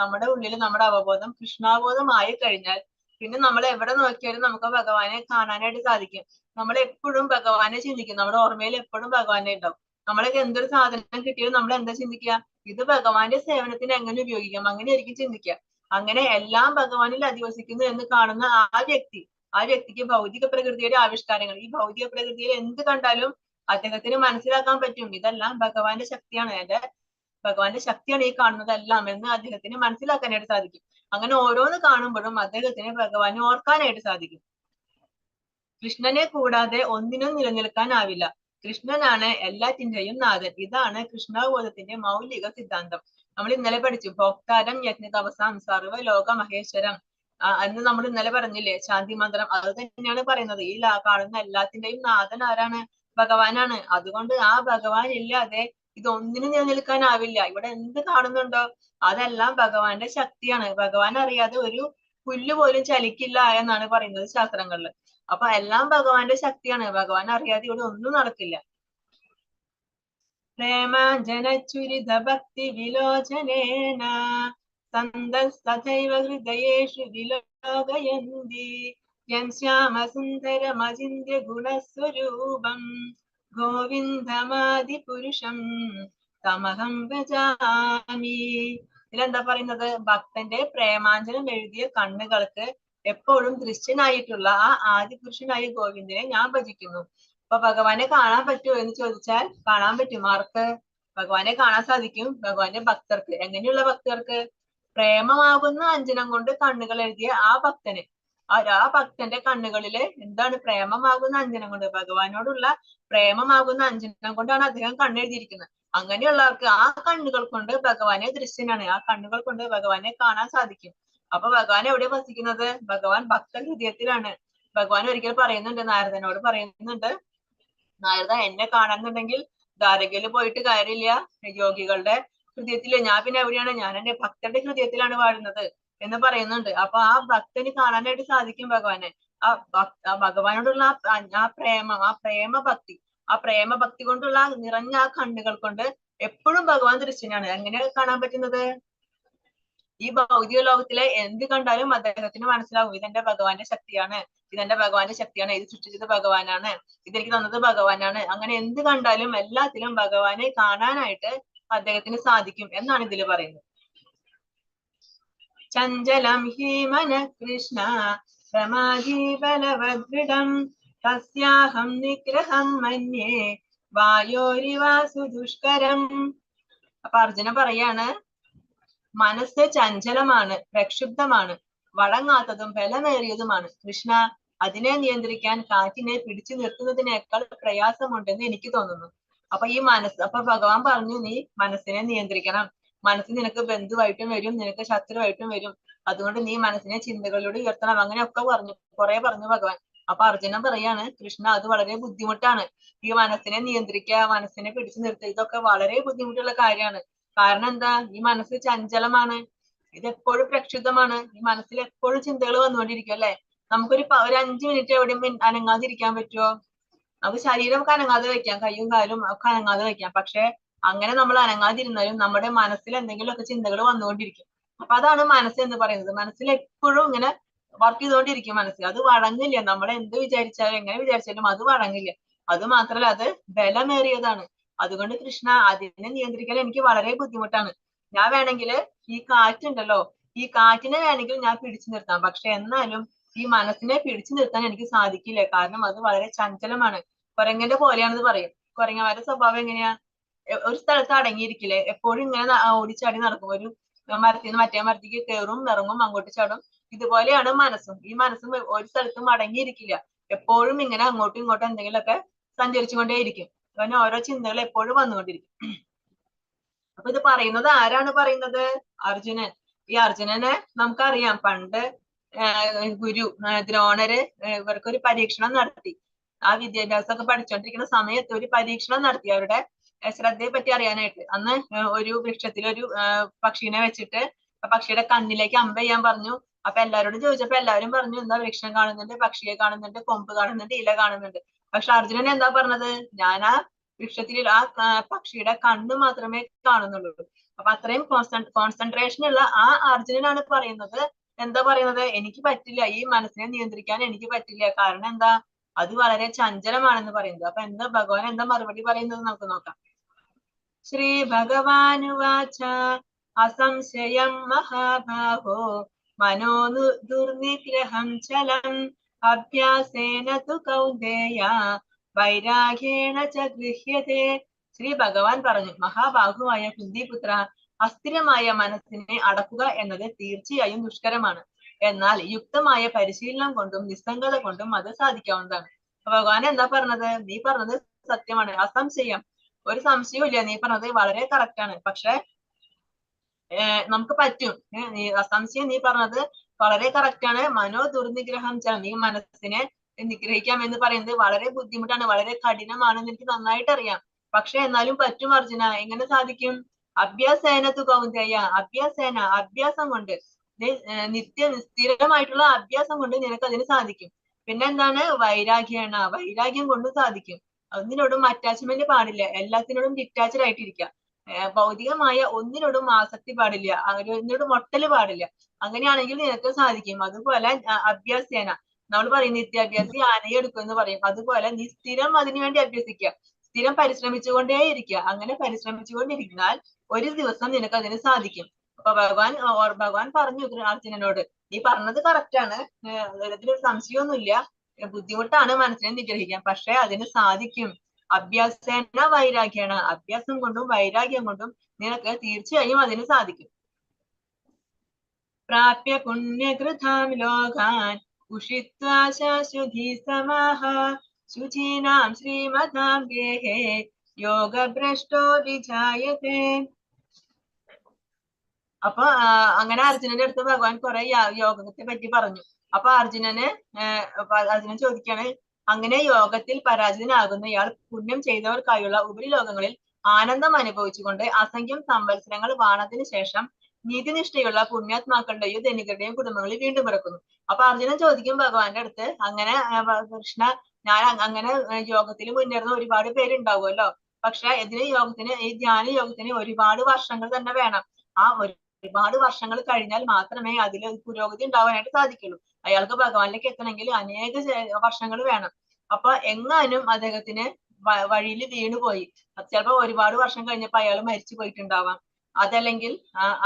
നമ്മുടെ ഉള്ളിൽ നമ്മുടെ അവബോധം കൃഷ്ണാബോധമായി കഴിഞ്ഞാൽ പിന്നെ നമ്മൾ എവിടെ നോക്കിയാലും നമുക്ക് ഭഗവാനെ കാണാനായിട്ട് സാധിക്കും. നമ്മൾ എപ്പോഴും ഭഗവാനെ ചിന്തിക്കും. നമ്മുടെ ഓർമ്മയിൽ എപ്പോഴും ഭഗവാനെ ഉണ്ടാവും. നമ്മളൊക്കെ എന്തൊരു സാധനം കിട്ടിയാലും നമ്മൾ എന്താ ചിന്തിക്കുക? ഇത് ഭഗവാന്റെ സേവനത്തിന് എങ്ങനെ ഉപയോഗിക്കാം, അങ്ങനെ ആയിരിക്കും ചിന്തിക്കുക. അങ്ങനെ എല്ലാം ഭഗവാനിൽ അധിവസിക്കുന്നു എന്ന് കാണുന്ന ആ വ്യക്തിക്ക് ഭൗതിക പ്രകൃതിയുടെ ആവിഷ്കാരങ്ങൾ, ഈ ഭൗതിക പ്രകൃതിയിൽ എന്ത് കണ്ടാലും അദ്ദേഹത്തിന് മനസ്സിലാക്കാൻ പറ്റും, ഇതെല്ലാം ഭഗവാന്റെ ശക്തിയാണ്, ഭഗവാന്റെ ശക്തിയാണ് ഈ കാണുന്നതെല്ലാം എന്ന് അദ്ദേഹത്തിന് മനസ്സിലാക്കാനായിട്ട് സാധിക്കും. അങ്ങനെ ഓരോന്ന് കാണുമ്പോഴും അദ്ദേഹത്തിന് ഭഗവാനെ ഓർക്കാനായിട്ട് സാധിക്കും. കൃഷ്ണനെ കൂടാതെ ഒന്നിനും നിലനിൽക്കാനാവില്ല. കൃഷ്ണനാണ് എല്ലാറ്റിന്റെയും നാഥൻ. ഇതാണ് കൃഷ്ണാവബോധത്തിന്റെ മൗലിക സിദ്ധാന്തം. നമ്മൾ ഇന്നലെ പഠിച്ചു, ഭോക്താരം യജ്ഞതപസാം സർവലോക മഹേശ്വരം എന്ന് നമ്മൾ ഇന്നലെ പറഞ്ഞില്ലേ, ശാന്തി മന്ത്രം. അത് തന്നെയാണ് പറയുന്നത്. ഈ കാണുന്ന എല്ലാത്തിന്റെയും നാഥൻ ആരാണ്? ഭഗവാനാണ്. അതുകൊണ്ട് ആ ഭഗവാൻ ഇല്ലാതെ ഇതൊന്നിനും നിലനിൽക്കാനാവില്ല. ഇവിടെ എന്ത് കാണുന്നുണ്ടോ അതെല്ലാം ഭഗവാന്റെ ശക്തിയാണ്. ഭഗവാൻ അറിയാതെ ഒരു പുല്ല് പോലും ചലിക്കില്ല എന്നാണ് പറയുന്നത് ശാസ്ത്രങ്ങളിൽ. അപ്പൊ എല്ലാം ഭഗവാന്റെ ശക്തിയാണ്. ഭഗവാൻ അറിയാതെ ഇവിടെ ഒന്നും നടക്കില്ല. പ്രേമാഞ്ജനചുരിത ഭക്തി വിലോചനേന സന്തസ്തഥൈവ ഹൃദയേഷു വിലോകയന്തി യം ശ്യാമസുന്ദരമചിന്യ ഗുണസ്വരൂപം ഗോവിന്ദമാദിപുരുഷം തമഹം ഭജാമി. ഇതിലെന്താ പറയുന്നത്? ഭക്തന്റെ പ്രേമാഞ്ജനം എഴുതിയ കണ്ണുകൾക്ക് എപ്പോഴും ദൃശ്യനായിട്ടുള്ള ആ ആദിപുരുഷനായ ഗോവിന്ദനെ ഞാൻ ഭജിക്കുന്നു. അപ്പൊ ഭഗവാനെ കാണാൻ പറ്റുമോ എന്ന് ചോദിച്ചാൽ കാണാൻ പറ്റും. ആർക്ക്? ഭഗവാനെ കാണാൻ സാധിക്കും ഭഗവാന്റെ ഭക്തർക്ക്. എങ്ങനെയുള്ള ഭക്തർക്ക്? പ്രേമമാകുന്ന അഞ്ജനം കൊണ്ട് കണ്ണുകൾ എഴുതിയ ആ ഭക്തന്, ആ ഭക്തന്റെ കണ്ണുകളില് എന്താണ്? പ്രേമമാകുന്ന അഞ്ജനം കൊണ്ട്, ഭഗവാനോടുള്ള പ്രേമമാകുന്ന അഞ്ജനം കൊണ്ടാണ് അദ്ദേഹം കണ്ണെഴുതിയിരിക്കുന്നത്. അങ്ങനെയുള്ളവർക്ക് ആ കണ്ണുകൾ കൊണ്ട് ഭഗവാനെ ദൃശ്യനാണ്. ആ കണ്ണുകൾ കൊണ്ട് ഭഗവാനെ കാണാൻ സാധിക്കും. അപ്പൊ ഭഗവാൻ എവിടെ വസിക്കുന്നത്? ഭഗവാൻ ഭക്ത ഹൃദയത്തിലാണ്. ഭഗവാൻ ഒരിക്കൽ പറയുന്നുണ്ട്, നാരദനോട് പറയുന്നുണ്ട്, നാരദ എന്നെ കാണുന്നുണ്ടെങ്കിൽ ദ്വാരകയില് പോയിട്ട് കാര്യമില്ല, യോഗികളുടെ ഹൃദയത്തില് ഞാൻ പിന്നെ എവിടെയാണ്, ഞാൻ എന്റെ ഭക്തന്റെ ഹൃദയത്തിലാണ് വാഴുന്നത് എന്ന് പറയുന്നുണ്ട്. അപ്പൊ ആ ഭക്തന് കാണാനായിട്ട് സാധിക്കും ഭഗവാനെ. ആ ഭഗവാനോടുള്ള ആ പ്രേമ ഭക്തി കൊണ്ടുള്ള നിറഞ്ഞ ആ കണ്ണുകൾ കൊണ്ട് എപ്പോഴും ഭഗവാൻ ദൃശ്യനാണ്. എങ്ങനെ കാണാൻ പറ്റുന്നത്? ഈ ഭൗതിക ലോകത്തിലെ എന്ത് കണ്ടാലും അദ്ദേഹത്തിന് മനസ്സിലാവും, ഇതെന്റെ ഭഗവാന്റെ ശക്തിയാണ്, ഇതെന്റെ ഭഗവാന്റെ ശക്തിയാണ്, ഇത് സൃഷ്ടിച്ചത് ഭഗവാനാണ്, ഇതെനിക്ക് തന്നത് ഭഗവാനാണ്. അങ്ങനെ എന്ത് കണ്ടാലും എല്ലാത്തിലും ഭഗവാനെ കാണാനായിട്ട് അദ്ദേഹത്തിന് സാധിക്കും എന്നാണ് ഇതിൽ പറയുന്നത്. ചഞ്ചലം ഹി മന കൃഷ്ണ സമാധി ബലവദൃഢം തസ്യാഹം നിഗ്രഹം മന്യേ വായോരിവാസു ദുഷ്കരം. അപ്പൊ അർജുന പറയാണ്, മനസ്സ് ചഞ്ചലമാണ്, പ്രക്ഷുബ്ധമാണ്, വഴങ്ങാത്തതും ബലമേറിയതുമാണ്. കൃഷ്ണ, അതിനെ നിയന്ത്രിക്കാൻ കാറ്റിനെ പിടിച്ചു നിർത്തുന്നതിനേക്കാൾ പ്രയാസമുണ്ടെന്ന് എനിക്ക് തോന്നുന്നു. അപ്പൊ ഈ മനസ്സ്, അപ്പൊ ഭഗവാൻ പറഞ്ഞു, നീ മനസ്സിനെ നിയന്ത്രിക്കണം. മനസ്സ് നിനക്ക് ബന്ധുവായിട്ടും വരും, നിനക്ക് ശത്രുവായിട്ടും വരും. അതുകൊണ്ട് നീ മനസ്സിനെ ചിന്തകളിലൂടെ ഉയർത്തണം. അങ്ങനെയൊക്കെ കുറെ പറഞ്ഞു ഭഗവാൻ. അപ്പൊ അർജുനൻ പറയാണ്, കൃഷ്ണ, അത് വളരെ ബുദ്ധിമുട്ടാണ്. ഈ മനസ്സിനെ നിയന്ത്രിക്കുക, മനസ്സിനെ പിടിച്ചു നിർത്തുക, ഇതൊക്കെ വളരെ ബുദ്ധിമുട്ടുള്ള കാര്യമാണ്. കാരണം എന്താ? ഈ മനസ്സ് ചഞ്ചലമാണ്, ഇതെപ്പോഴും പ്രക്ഷുബ്ധമാണ്. ഈ മനസ്സിൽ എപ്പോഴും ചിന്തകൾ വന്നുകൊണ്ടിരിക്കും അല്ലെ. നമുക്കൊരു 5 മിനിറ്റ് എവിടെയും അനങ്ങാതിരിക്കാൻ പറ്റുമോ? നമുക്ക് ശരീരം ഒക്കെ അനങ്ങാതെ വെക്കാം, കയ്യും കാലും ഒക്കെ അനങ്ങാതെ വെക്കാം. പക്ഷെ അങ്ങനെ നമ്മൾ അനങ്ങാതിരുന്നാലും നമ്മുടെ മനസ്സിൽ എന്തെങ്കിലുമൊക്കെ ചിന്തകൾ വന്നുകൊണ്ടിരിക്കും. അപ്പൊ അതാണ് മനസ്സ് എന്ന് പറയുന്നത്. മനസ്സിൽ എപ്പോഴും ഇങ്ങനെ വർക്ക് ചെയ്തുകൊണ്ടിരിക്കും മനസ്സ്. അത് വഴങ്ങില്ല. നമ്മൾ എന്ത് വിചാരിച്ചാലും എങ്ങനെ വിചാരിച്ചാലും അത് വഴങ്ങില്ല. അത് മാത്രല്ല, അത് ബലമേറിയതാണ്. അതുകൊണ്ട് കൃഷ്ണ, അതിനെ നിയന്ത്രിക്കാൻ എനിക്ക് വളരെ ബുദ്ധിമുട്ടാണ്. ഞാൻ വേണമെങ്കിൽ ഈ കാറ്റുണ്ടല്ലോ, ഈ കാറ്റിനെ വേണമെങ്കിൽ ഞാൻ പിടിച്ചു നിർത്താം. പക്ഷെ എന്നാലും ഈ മനസ്സിനെ പിടിച്ചു നിർത്താൻ എനിക്ക് സാധിക്കില്ല. കാരണം അത് വളരെ ചഞ്ചലമാണ്. കുരങ്ങന്റെ പോലെയാണെന്ന് പറയും. കുരങ്ങന്മാരുടെ സ്വഭാവം എങ്ങനെയാ? ഒരു സ്ഥലത്ത് അടങ്ങിയിരിക്കില്ലേ, എപ്പോഴും ഇങ്ങനെ ഓടിച്ചാടി നടക്കും. ഒരു മരത്തിൽ നിന്ന് മറ്റേ മരത്തേക്ക് കയറും, ഇറങ്ങും, അങ്ങോട്ട് ചാടും. ഇതുപോലെയാണ് മനസ്സും. ഈ മനസ്സും ഒരു സ്ഥലത്തും അടങ്ങിയിരിക്കില്ല. എപ്പോഴും ഇങ്ങനെ അങ്ങോട്ടും ഇങ്ങോട്ടും എന്തെങ്കിലുമൊക്കെ സഞ്ചരിച്ചുകൊണ്ടേയിരിക്കും. അങ്ങനെ ഓരോ ചിന്തകൾ എപ്പോഴും വന്നുകൊണ്ടിരിക്കും. അപ്പൊ ഇത് പറയുന്നത് ആരാണ് പറയുന്നത്? അർജുനൻ. ഈ അർജുനനെ നമുക്കറിയാം, പണ്ട് ഗുരു ദ്രോണര് ഇവർക്കൊരു പരീക്ഷണം നടത്തി. ആ വിദ്യാഭ്യാസമൊക്കെ പഠിച്ചുകൊണ്ടിരിക്കുന്ന സമയത്ത് ഒരു പരീക്ഷണം നടത്തി, അവരുടെ ശ്രദ്ധയെ പറ്റി അറിയാനായിട്ട്. അന്ന് ഒരു വൃക്ഷത്തിൽ ഒരു പക്ഷീനെ വെച്ചിട്ട് ആ പക്ഷിയുടെ കണ്ണിലേക്ക് അമ്പ ചെയ്യാൻ പറഞ്ഞു. അപ്പൊ എല്ലാവരോടും ചോദിച്ചപ്പോ എല്ലാവരും പറഞ്ഞു, എന്താ വൃക്ഷം കാണുന്നുണ്ട്, പക്ഷിയെ കാണുന്നുണ്ട്, കൊമ്പ് കാണുന്നുണ്ട്, ഇല കാണുന്നുണ്ട്. പക്ഷെ അർജുനൻ എന്താ പറഞ്ഞത്? ഞാൻ ആ വൃക്ഷത്തിൽ ആ പക്ഷിയുടെ കണ്ണ് മാത്രമേ കാണുന്നുള്ളൂ. അപ്പൊ അത്രയും കോൺസെൻട്രേഷൻ ഉള്ള ആ അർജുനനാണ് പറയുന്നത്, എന്താ പറയുന്നത്? എനിക്ക് പറ്റില്ല, ഈ മനസ്സിനെ നിയന്ത്രിക്കാൻ എനിക്ക് പറ്റില്ല. കാരണം എന്താ? അത് വളരെ ചഞ്ചലമാണെന്ന് പറയുന്നത്. അപ്പൊ എന്താ ഭഗവാൻ എന്താ മറുപടി പറയുന്നത് നമുക്ക് നോക്കാം. ശ്രീ ഭഗവാനുവാച അസംശയം മഹാബാഹോ മനോ ദുർനിഗ്രഹം ചലം അഭ്യാസേന തു കൗന്ദേയ വൈരാഗ്യേണ ച ഗൃഹ്യതേ. ശ്രീ ഭഗവാൻ പറഞ്ഞു, മഹാബാഹുവായ കുന്തിപുത്ര, അസ്ഥിരമായ മനസ്സിനെ അടക്കുക എന്നത് തീർച്ചയായും ദുഷ്കരമാണ്. എന്നാൽ യുക്തമായ പരിശീലനം കൊണ്ടും നിസ്സംഗത കൊണ്ടും അത് സാധിക്കാവുന്നതാണ്. ഭഗവാൻ എന്താ പറഞ്ഞത്? നീ പറഞ്ഞത് സത്യമാണ്, അസംശയം, ഒരു സംശയവും ഇല്ല. നീ പറഞ്ഞത് വളരെ കറക്റ്റ് ആണ്. പക്ഷെ നമുക്ക് പറ്റും. അസംശയം നീ പറഞ്ഞത് വളരെ കറക്റ്റ് ആണ്. മനോ ദുർനിഗ്രഹം ചലം, നീ മനസ്സിനെ നിഗ്രഹിക്കാം എന്ന് പറയുന്നത് വളരെ ബുദ്ധിമുട്ടാണ്, വളരെ കഠിനമാണെന്ന് എനിക്ക് നന്നായിട്ട് അറിയാം. പക്ഷെ എന്നാലും പറ്റും അർജുന. എങ്ങനെ സാധിക്കും? അഭ്യാസേന തു കൗന്ദേയ, അഭ്യാസേന, അഭ്യാസം കൊണ്ട്, സ്ഥിരമായിട്ടുള്ള അഭ്യാസം കൊണ്ട് നിനക്ക് അതിന് സാധിക്കും. പിന്നെ എന്താണ്? വൈരാഗ്യേണ, വൈരാഗ്യം കൊണ്ട് സാധിക്കും. ഒന്നിനോടും അറ്റാച്ച്മെന്റ് പാടില്ല, എല്ലാത്തിനോടും ഡിറ്റാച്ച്ഡ് ആയിട്ടിരിക്കുക. ഭൗതികമായ ഒന്നിനോടും ആസക്തി പാടില്ല, ഒന്നിനോടും ഒട്ടല് പാടില്ല. അങ്ങനെയാണെങ്കിൽ നിനക്ക് സാധിക്കും. അതുപോലെ അഭ്യാസേന, നമ്മൾ പറയും നിത്യാഭ്യാസി ആനയെടുക്കും എന്ന് പറയും. അതുപോലെ നീ സ്ഥിരം അതിനുവേണ്ടി അഭ്യസിക്കുക, സ്ഥിരം പരിശ്രമിച്ചുകൊണ്ടേ ഇരിക്കുക. അങ്ങനെ പരിശ്രമിച്ചുകൊണ്ടിരുന്നാൽ ഒരു ദിവസം നിനക്ക് അതിന് സാധിക്കും. അപ്പൊ ഭഗവാൻ പറഞ്ഞു അർജുനനോട്, നീ പറഞ്ഞത് കറക്റ്റ് ആണ്, അതിലൊരു സംശയമൊന്നുമില്ല. ബുദ്ധിമുട്ടാണ് മനസ്സിനെ നിഗ്രഹിക്കാൻ, പക്ഷെ അതിന് സാധിക്കും. അഭ്യാസേന വൈരാഗ്യേണ, അഭ്യാസം കൊണ്ടും വൈരാഗ്യം കൊണ്ടും നിനക്ക് തീർച്ചയായും അതിന് സാധിക്കും. പ്രാപ്യ പുണ്യകൃതാം ലോകാൻ ഉഷിത്വാ ശാശ്വതി സമാഹ ശുചീനാം ശ്രീമതാം ഗേഹേ യോഗഭ്രഷ്ടോ വിജായതേ. അപ്പൊ അങ്ങനെ അർജുനന്റെ അടുത്ത് ഭഗവാൻ കുറെ യോഗത്തെ പറ്റി പറഞ്ഞു. അപ്പൊ അർജുനൻ ചോദിക്കാണ്, അങ്ങനെ യോഗത്തിൽ പരാജിതനാകുന്നയാൾ പുണ്യം ചെയ്തവർക്കായുള്ള ഉപരിലോകങ്ങളിൽ ആനന്ദം അനുഭവിച്ചുകൊണ്ട് അസംഖ്യം സംവത്സരങ്ങൾ വാണത്തിന് ശേഷം നീതിനിഷ്ഠയുള്ള പുണ്യാത്മാക്കളുടെയും ധനികരുടെയും കുടുംബങ്ങളിൽ വീണ്ടും പിറക്കുന്നു. അപ്പൊ അർജുനൻ ചോദിക്കും ഭഗവാന്റെ അടുത്ത്, അങ്ങനെ കൃഷ്ണ, ഞാൻ അങ്ങനെ യോഗത്തിൽ മുന്നേറുന്ന ഒരുപാട് പേരുണ്ടാവുമല്ലോ, പക്ഷെ ഈ ധ്യാന യോഗത്തിന് ഒരുപാട് വർഷങ്ങൾ തന്നെ വേണം. ആ ഒരുപാട് വർഷങ്ങൾ കഴിഞ്ഞാൽ മാത്രമേ അതിൽ പുരോഗതി ഉണ്ടാവാനായിട്ട് സാധിക്കുള്ളൂ. അയാൾക്ക് ഭഗവാനിലേക്ക് എത്തണമെങ്കിൽ അനേക വർഷങ്ങൾ വേണം. അപ്പൊ എങ്ങാനും അദ്ദേഹത്തിന് വഴിയിൽ വീണുപോയി, ചിലപ്പോ ഒരുപാട് വർഷം കഴിഞ്ഞപ്പോ അയാൾ മരിച്ചു പോയിട്ടുണ്ടാവാം. അതല്ലെങ്കിൽ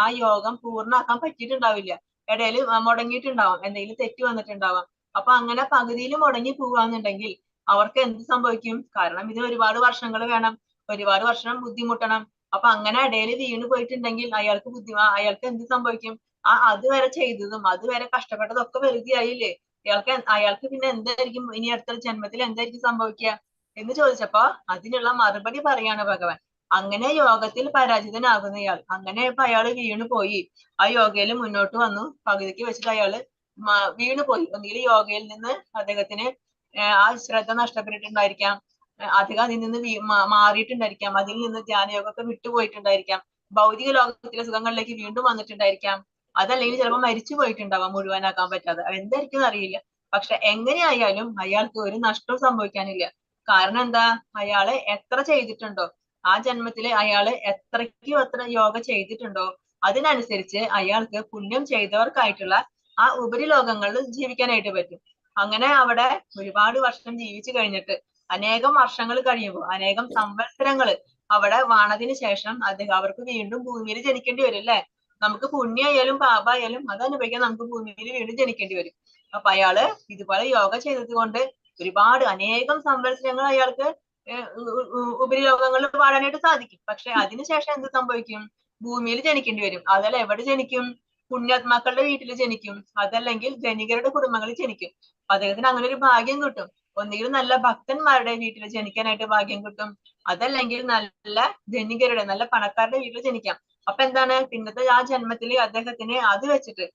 ആ യോഗം പൂർണ്ണമാക്കാൻ പറ്റിയിട്ടുണ്ടാവില്ല, ഇടയിൽ മുടങ്ങിയിട്ടുണ്ടാവാം, എന്തെങ്കിലും തെറ്റ് വന്നിട്ടുണ്ടാവാം. അപ്പൊ അങ്ങനെ പകുതിയിൽ മുടങ്ങി പോവാന്നുണ്ടെങ്കിൽ അവർക്ക് എന്ത് സംഭവിക്കും? കാരണം ഇതിന് ഒരുപാട് വർഷങ്ങൾ വേണം, ഒരുപാട് വർഷം ബുദ്ധിമുട്ടണം. അപ്പൊ അങ്ങനെ ഇടയിൽ വീണ് പോയിട്ടുണ്ടെങ്കിൽ അയാൾക്ക് എന്ത് സംഭവിക്കും? അതുവരെ ചെയ്തതും അതുവരെ കഷ്ടപ്പെട്ടതും ഒക്കെ വെറുതെ ആയില്ലേ? അയാൾക്ക് പിന്നെ എന്തായിരിക്കും ഇനി അടുത്ത ജന്മത്തിൽ എന്തായിരിക്കും സംഭവിക്കുക എന്ന് ചോദിച്ചപ്പോ അതിനുള്ള മറുപടി പറയാണ് ഭഗവാൻ. അങ്ങനെ യോഗത്തിൽ പരാജിതനാകുന്നയാൾ, അങ്ങനെ ഇപ്പൊ അയാള് വീണു പോയി, ആ യോഗയിൽ മുന്നോട്ട് വന്നു, പകുതിക്ക് വെച്ചിട്ട് അയാള് വീണു പോയി. ഒന്നുകിൽ യോഗയിൽ നിന്ന് അദ്ദേഹത്തിന് ആ ശ്രദ്ധ നഷ്ടപ്പെട്ടിട്ടുണ്ടായിരിക്കാം, അധികം അതിൽ നിന്ന് മാറിയിട്ടുണ്ടായിരിക്കാം, അതിൽ നിന്ന് ധ്യാനയോഗമൊക്കെ വിട്ടുപോയിട്ടുണ്ടായിരിക്കാം, ഭൗതിക ലോകത്തിലെ സുഖങ്ങളിലേക്ക് വീണ്ടും വന്നിട്ടുണ്ടായിരിക്കാം, അതല്ലെങ്കിൽ ചിലപ്പോൾ മരിച്ചു പോയിട്ടുണ്ടാവാം മുഴുവനാക്കാൻ പറ്റാതെ, എന്തായിരിക്കും അറിയില്ല. പക്ഷെ എങ്ങനെയായാലും അയാൾക്ക് ഒരു നഷ്ടവും സംഭവിക്കാനില്ല. കാരണം എന്താ? അയാള് എത്ര ചെയ്തിട്ടുണ്ടോ, ആ ജന്മത്തില് അയാള് എത്ര യോഗ ചെയ്തിട്ടുണ്ടോ അതിനനുസരിച്ച് അയാൾക്ക് പുണ്യം ചെയ്തവർക്കായിട്ടുള്ള ആ ഉപരിലോകങ്ങളിൽ ജീവിക്കാനായിട്ട് പറ്റും. അങ്ങനെ അവിടെ ഒരുപാട് വർഷം ജീവിച്ചു കഴിഞ്ഞിട്ട് അനേകം വർഷങ്ങൾ കഴിയുമ്പോൾ, അനേകം സംവത്സരങ്ങൾ അവിടെ വാണതിന് ശേഷം അവർക്ക് വീണ്ടും ഭൂമിയിൽ ജനിക്കേണ്ടി വരും അല്ലെ? നമുക്ക് പുണ്യായാലും പാപായാലും അത് അനുഭവിക്കാൻ നമുക്ക് ഭൂമിയിൽ വീണ്ടും ജനിക്കേണ്ടി വരും. അപ്പൊ അയാള് ഇതുപോലെ യോഗ ചെയ്തത് കൊണ്ട് ഒരുപാട് അനേകം സംവത്സരങ്ങൾ അയാൾക്ക് ഉപരിലോകങ്ങളിൽ പാടാനായിട്ട് സാധിക്കും. പക്ഷെ അതിനുശേഷം എന്ത് സംഭവിക്കും? ഭൂമിയിൽ ജനിക്കേണ്ടി വരും. അതല്ല എവിടെ ജനിക്കും? പുണ്യാത്മാക്കളുടെ വീട്ടിൽ ജനിക്കും, അതല്ലെങ്കിൽ ധനികരുടെ കുടുംബങ്ങളിൽ ജനിക്കും. അദ്ദേഹത്തിന് അങ്ങനെ ഒരു ഭാഗ്യം കിട്ടും. ഒന്നുകിൽ നല്ല ഭക്തന്മാരുടെ വീട്ടിൽ ജനിക്കാനായിട്ട് ഭാഗ്യം കിട്ടും, അതല്ലെങ്കിൽ നല്ല ധനികരുടെ, നല്ല പണക്കാരുടെ വീട്ടിൽ ജനിക്കാം. അപ്പൊ എന്താണ്? പിന്നത്തെ ആ ജന്മത്തിൽ അദ്ദേഹത്തിന് അത് വെച്ചിട്ട്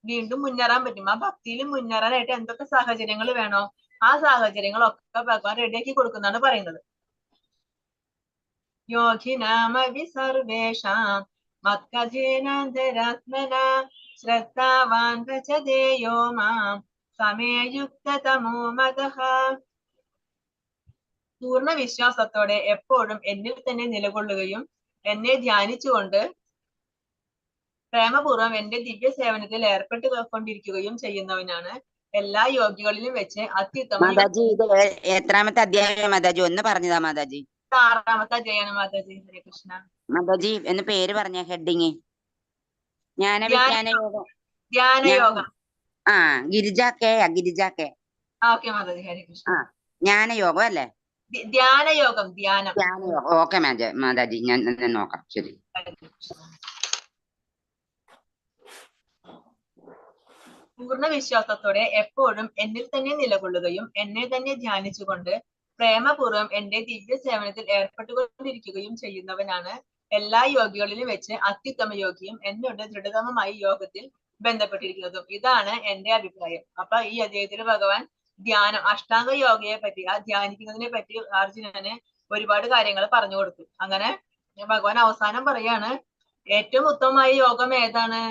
വീണ്ടും മുന്നേറാൻ പറ്റും. ആ ഭക്തിയിൽ മുന്നേറാനായിട്ട് എന്തൊക്കെ സാഹചര്യങ്ങൾ വേണോ ആ സാഹചര്യങ്ങളൊക്കെ ഭഗവാൻ റെഡിയാക്കി കൊടുക്കുന്നതാണ് പറയുന്നത്. യോഗിനാമവി സർവേഷാം മത്കജേനാന്തരാത്മന ശ്രദ്ധാവാൻ രചതേയോ മാം സമേയുക്തതമോ മതഃ. പൂർണ്ണ വിശ്വാസത്തോടെ എപ്പോഴും എന്നിൽ തന്നെ നിലകൊള്ളുകയും എന്നെ ധ്യാനിച്ചുകൊണ്ട് പ്രേമപൂർവ്വം എന്റെ ദിവ്യ സേവനത്തിൽ ഏർപ്പെട്ടുകൊണ്ടിരിക്കുകയും ചെയ്യുന്നവനാണ് എല്ലാ യോഗികളിലും വെച്ച് അത്യുത്തമ. മാതാജി, ഇത് എത്രാമത്തെ അധ്യായം മാതാജി? ഒന്ന് പറഞ്ഞതാ മാതാജി. 6ാമത്തെ അധ്യായമാണ് മാതാജി. ഹരേ കൃഷ്ണ. മാതാജി എന്ന് പേര് പറഞ്ഞ ഹെഡിങ് ധ്യാനയോഗം. ധ്യാനയോഗം. ഗിരിജ കെ. ഓക്കെ മാതാജി. ഹരേ കൃഷ്ണ. ജ്ഞാനയോഗം അല്ലേ? ധ്യാനയോഗം. ധ്യാനയോഗം. ഓക്കെ മാതാജി, ഞാൻ നോക്കാം. ശരി. പൂർണ്ണ വിശ്വാസത്തോടെ എപ്പോഴും എന്നിൽ തന്നെ നിലകൊള്ളുകയും എന്നെ തന്നെ ധ്യാനിച്ചുകൊണ്ട് പ്രേമപൂർവ്വം എന്റെ ദിവ്യ സേവനത്തിൽ ഏർപ്പെട്ടുകൊണ്ടിരിക്കുകയും ചെയ്യുന്നവനാണ് എല്ലാ യോഗികളിലും വെച്ച് അത്യുത്തമ യോഗിയും എന്നോട് ദൃഢതമമായി യോഗത്തിൽ ബന്ധപ്പെട്ടിരിക്കുന്നതും. ഇതാണ് എന്റെ അഭിപ്രായം. അപ്പൊ ഈ അധ്യായത്തിൽ ഭഗവാൻ ധ്യാനം, അഷ്ടാംഗ യോഗയെ പറ്റി, ആ ധ്യാനിക്കുന്നതിനെ പറ്റി അർജുനന് ഒരുപാട് കാര്യങ്ങൾ പറഞ്ഞു കൊടുത്തു. അങ്ങനെ ഭഗവാൻ അവസാനം പറയാണ്, ഏറ്റവും ഉത്തമമായ യോഗം ഏതാണ്?